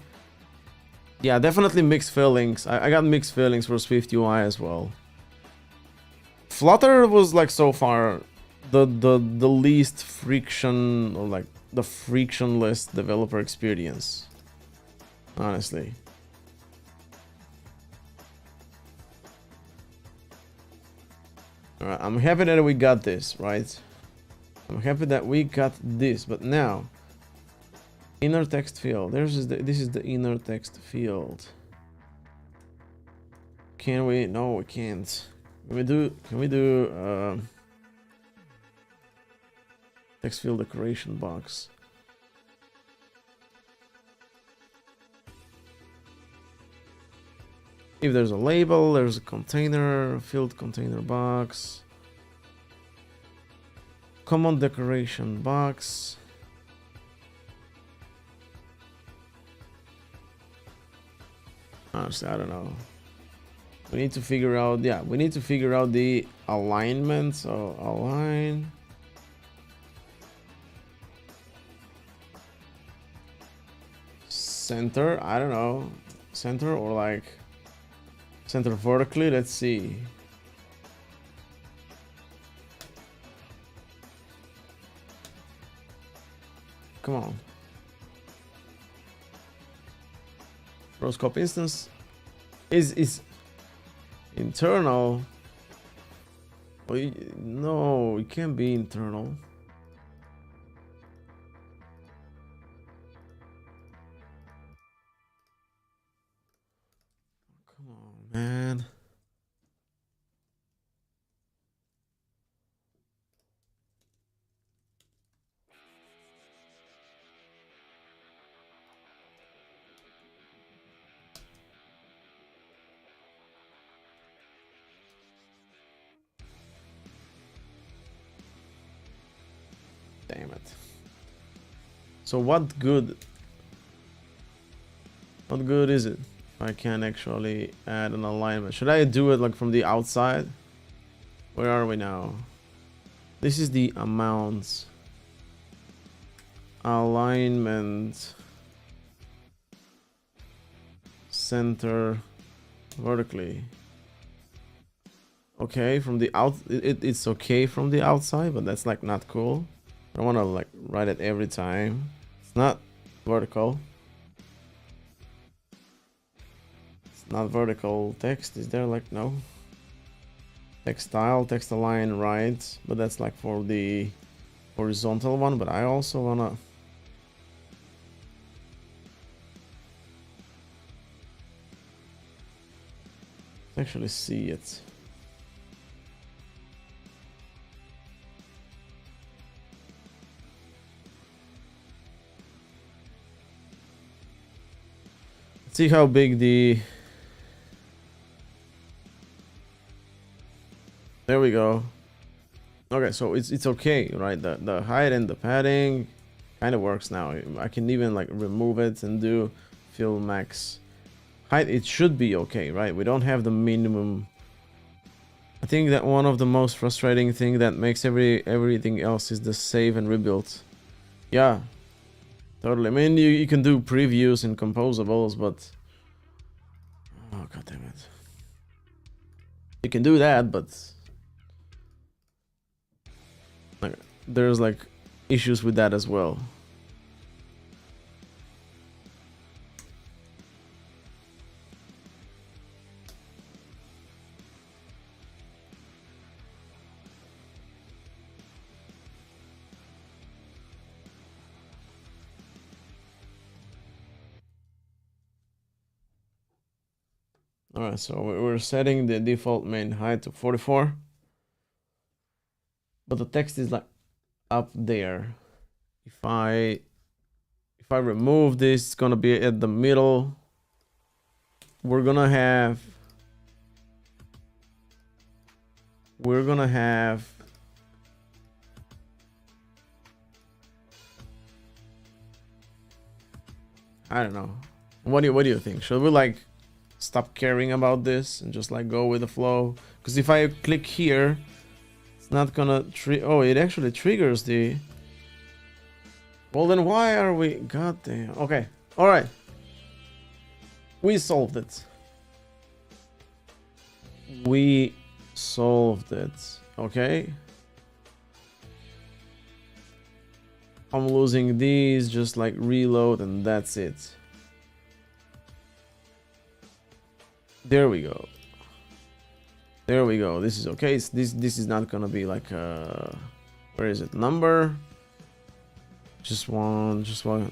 Yeah, definitely mixed feelings. I got mixed feelings for Swift UI as well. Flutter was like so far the least friction, or like the frictionless developer experience. Honestly. Alright, I'm happy that we got this, right? I'm happy that we got this, but now inner text field. This is the inner text field. Can we? No, we can't. Can we do text field decoration box? If there's a label, there's a container, filled container box, common decoration box. Honestly, I don't know. We need to figure out, yeah, we need to figure out the alignment. So align. Center, I don't know. Center or like center vertically, let's see. Come on. Roscope instance is internal. Well, no, it can't be internal. Come on, man. Damn it. So what good is it if I can actually add an alignment? Should I do it like from the outside? Where are we now? This is the amounts. Alignment. Center vertically. Okay, from the out it's okay from the outside, but that's like not cool. I don't want to like write it every time. It's not vertical. It's not vertical text. Is there like no textile, text align right? But that's like for the horizontal one. But I also wanna actually see it. See how big the... There we go. Okay, so it's okay, right? The height and the padding kind of works now. I can even like remove it and do fill max height. It should be okay, right? We don't have the minimum. I think that one of the most frustrating thing that makes everything else is the save and rebuild. Yeah, totally. I mean, you can do previews and composables, but oh god damn it, you can do that, but like there's like issues with that as well. Alright, so we're setting the default main height to 44. But the text is like up there. If I remove this, it's gonna be at the middle. We're gonna have I don't know. What do you think? Should we like stop caring about this and just like go with the flow? Because if I click here, it's not gonna oh, it actually triggers the... Well, then why are we... God damn. Okay. All right. We solved it. We solved it. Okay. I'm losing these, just like reload, and that's it. There we go. There we go. This is okay. This is not gonna be like a... Where is it? Number. Just one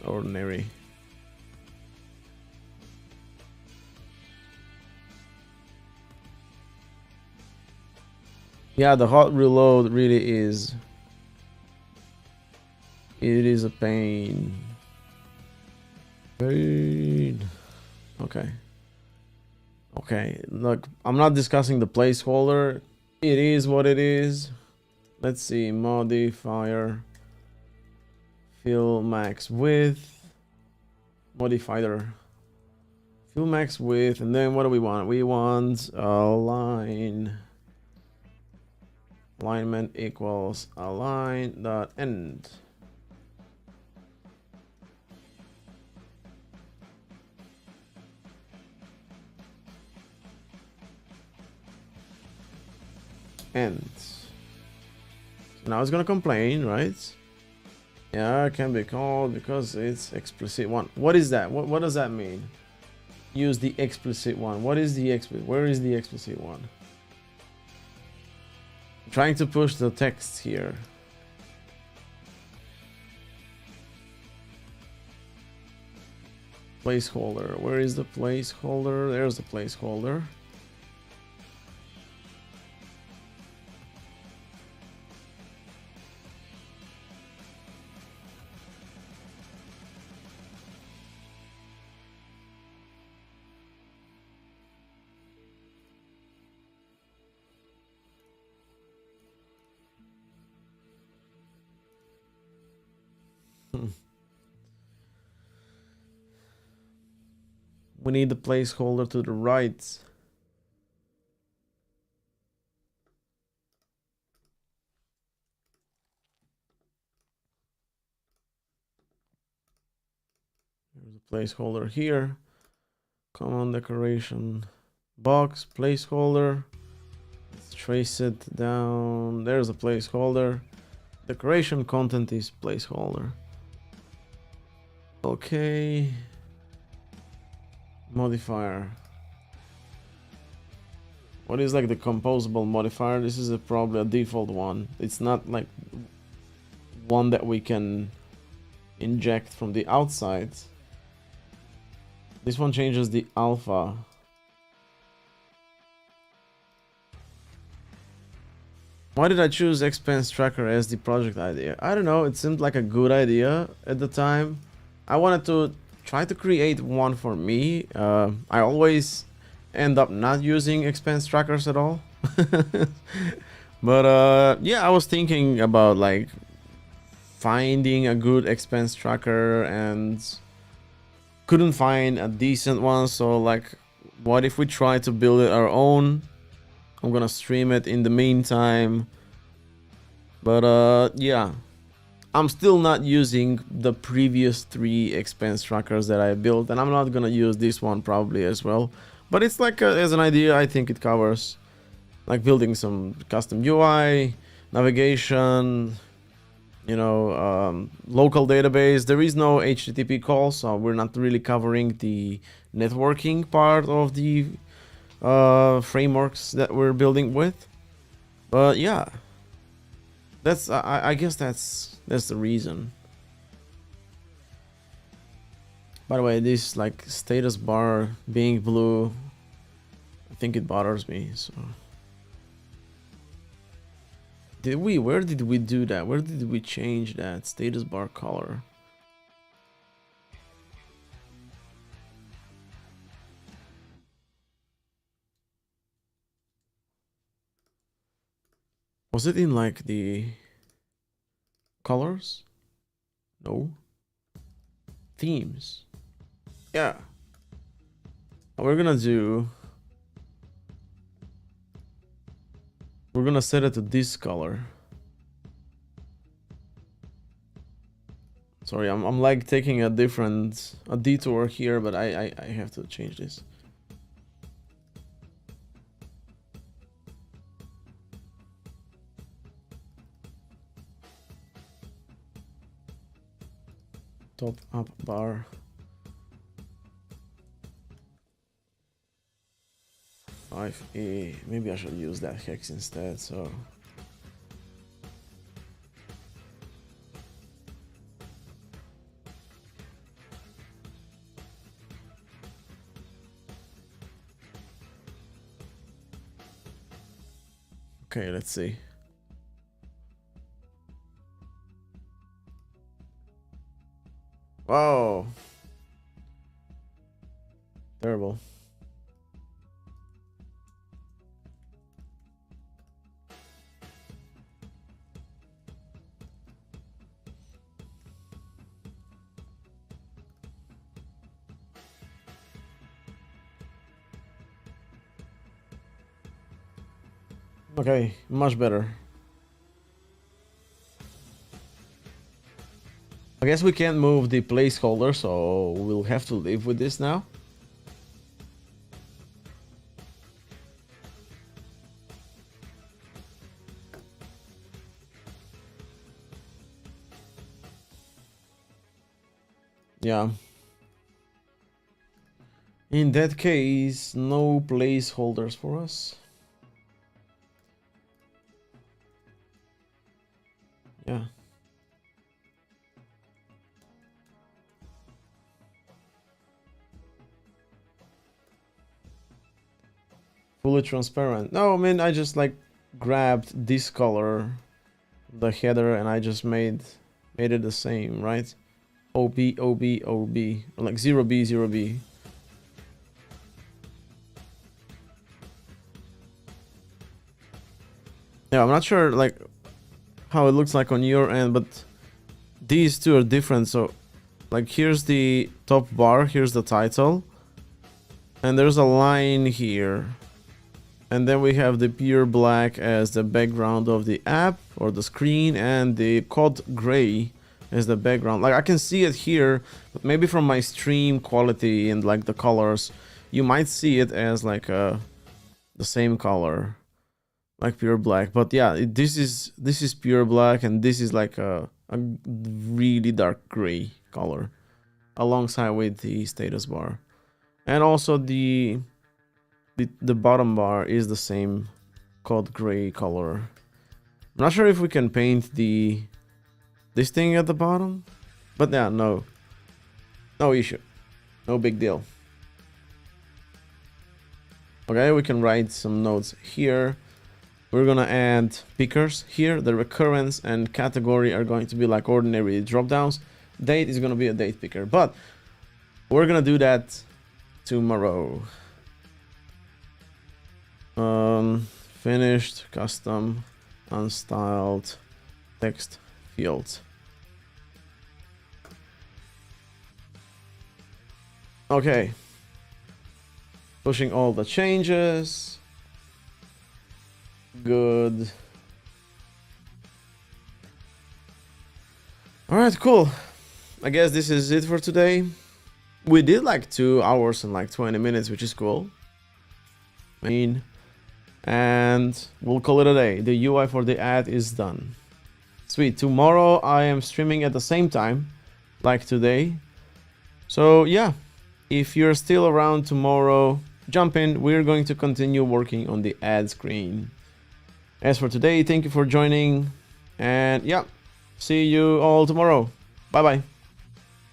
ordinary. Yeah, the hot reload really is... It is a pain. Pain. Okay. Okay, look, I'm not discussing the placeholder. It is what it is. Let's see, modifier, fill max width, modifier, fill max width, and then what do we want? We want align, alignment equals align dot end. End. Now it's gonna complain, right? Yeah, it can be called because it's explicit one. What is that? What does that mean? Use the explicit one. What is the explicit? Where is the explicit one? I'm trying to push the text here. Placeholder. Where is the placeholder? There's the placeholder. We need the placeholder to the right. There's a placeholder here. Common decoration box, placeholder. Let's trace it down. There's a placeholder. Decoration content is placeholder. Okay. Modifier. What is like the composable modifier? This is probably a default one. It's not like one that we can inject from the outside. This one changes the alpha. Why did I choose expense tracker as the project idea? I don't know, it seemed like a good idea at the time. I wanted to try to create one for me. I always end up not using expense trackers at all. But yeah, I was thinking about like finding a good expense tracker and couldn't find a decent one. So like, what if we try to build it our own? I'm gonna stream it in the meantime. But yeah, I'm still not using the previous 3 expense trackers that I built, and I'm not gonna use this one probably as well. But it's like as an idea, I think it covers like building some custom UI, navigation, you know, local database. There is no HTTP call, so we're not really covering the networking part of the frameworks that we're building with. But yeah, that's I guess that's the reason. By the way, this like status bar being blue, I think it bothers me. So where did we do that? Where did we change that status bar color? Was it in like the colors? No. Themes. Yeah. What we're gonna do, we're gonna set it to this color. Sorry, I'm like taking a detour here, but I have to change this. Top up bar. A. Maybe I should use that hex instead. So okay, let's see. Wow. Terrible. Okay, much better. I guess we can't move the placeholder, so we'll have to live with this now. Yeah. In that case, no placeholders for us. Yeah. Fully transparent. No, I mean, I just like grabbed this color, the header, and I just made it the same, right? OB, OB, OB, like 0B, 0B. Yeah, I'm not sure like how it looks like on your end, but these two are different. So like here's the top bar, here's the title, and there's a line here. And then we have the pure black as the background of the app or the screen, and the code gray as the background. Like I can see it here, but maybe from my stream quality and like the colors, you might see it as like the same color, like pure black. But yeah, this is pure black, and this is like a really dark gray color alongside with the status bar. And also the bottom bar is the same code gray color. I'm not sure if we can paint this thing at the bottom, but yeah, no issue, no big deal. Okay, we can write some notes here. We're gonna add pickers here. The recurrence and category are going to be like ordinary drop downs. Date is gonna be a date picker, but we're gonna do that tomorrow. Finished custom unstyled text fields. Okay, pushing all the changes. Good. All right, cool. I guess this is it for today. We did like 2 hours and like 20 minutes, which is cool. I mean, and we'll call it a day. The UI for the ad is done. Sweet. Tomorrow I am streaming at the same time like today. So yeah, if you're still around tomorrow, jump in. We're going to continue working on the ad screen. As for today, thank you for joining, and yeah, see you all tomorrow. Bye bye.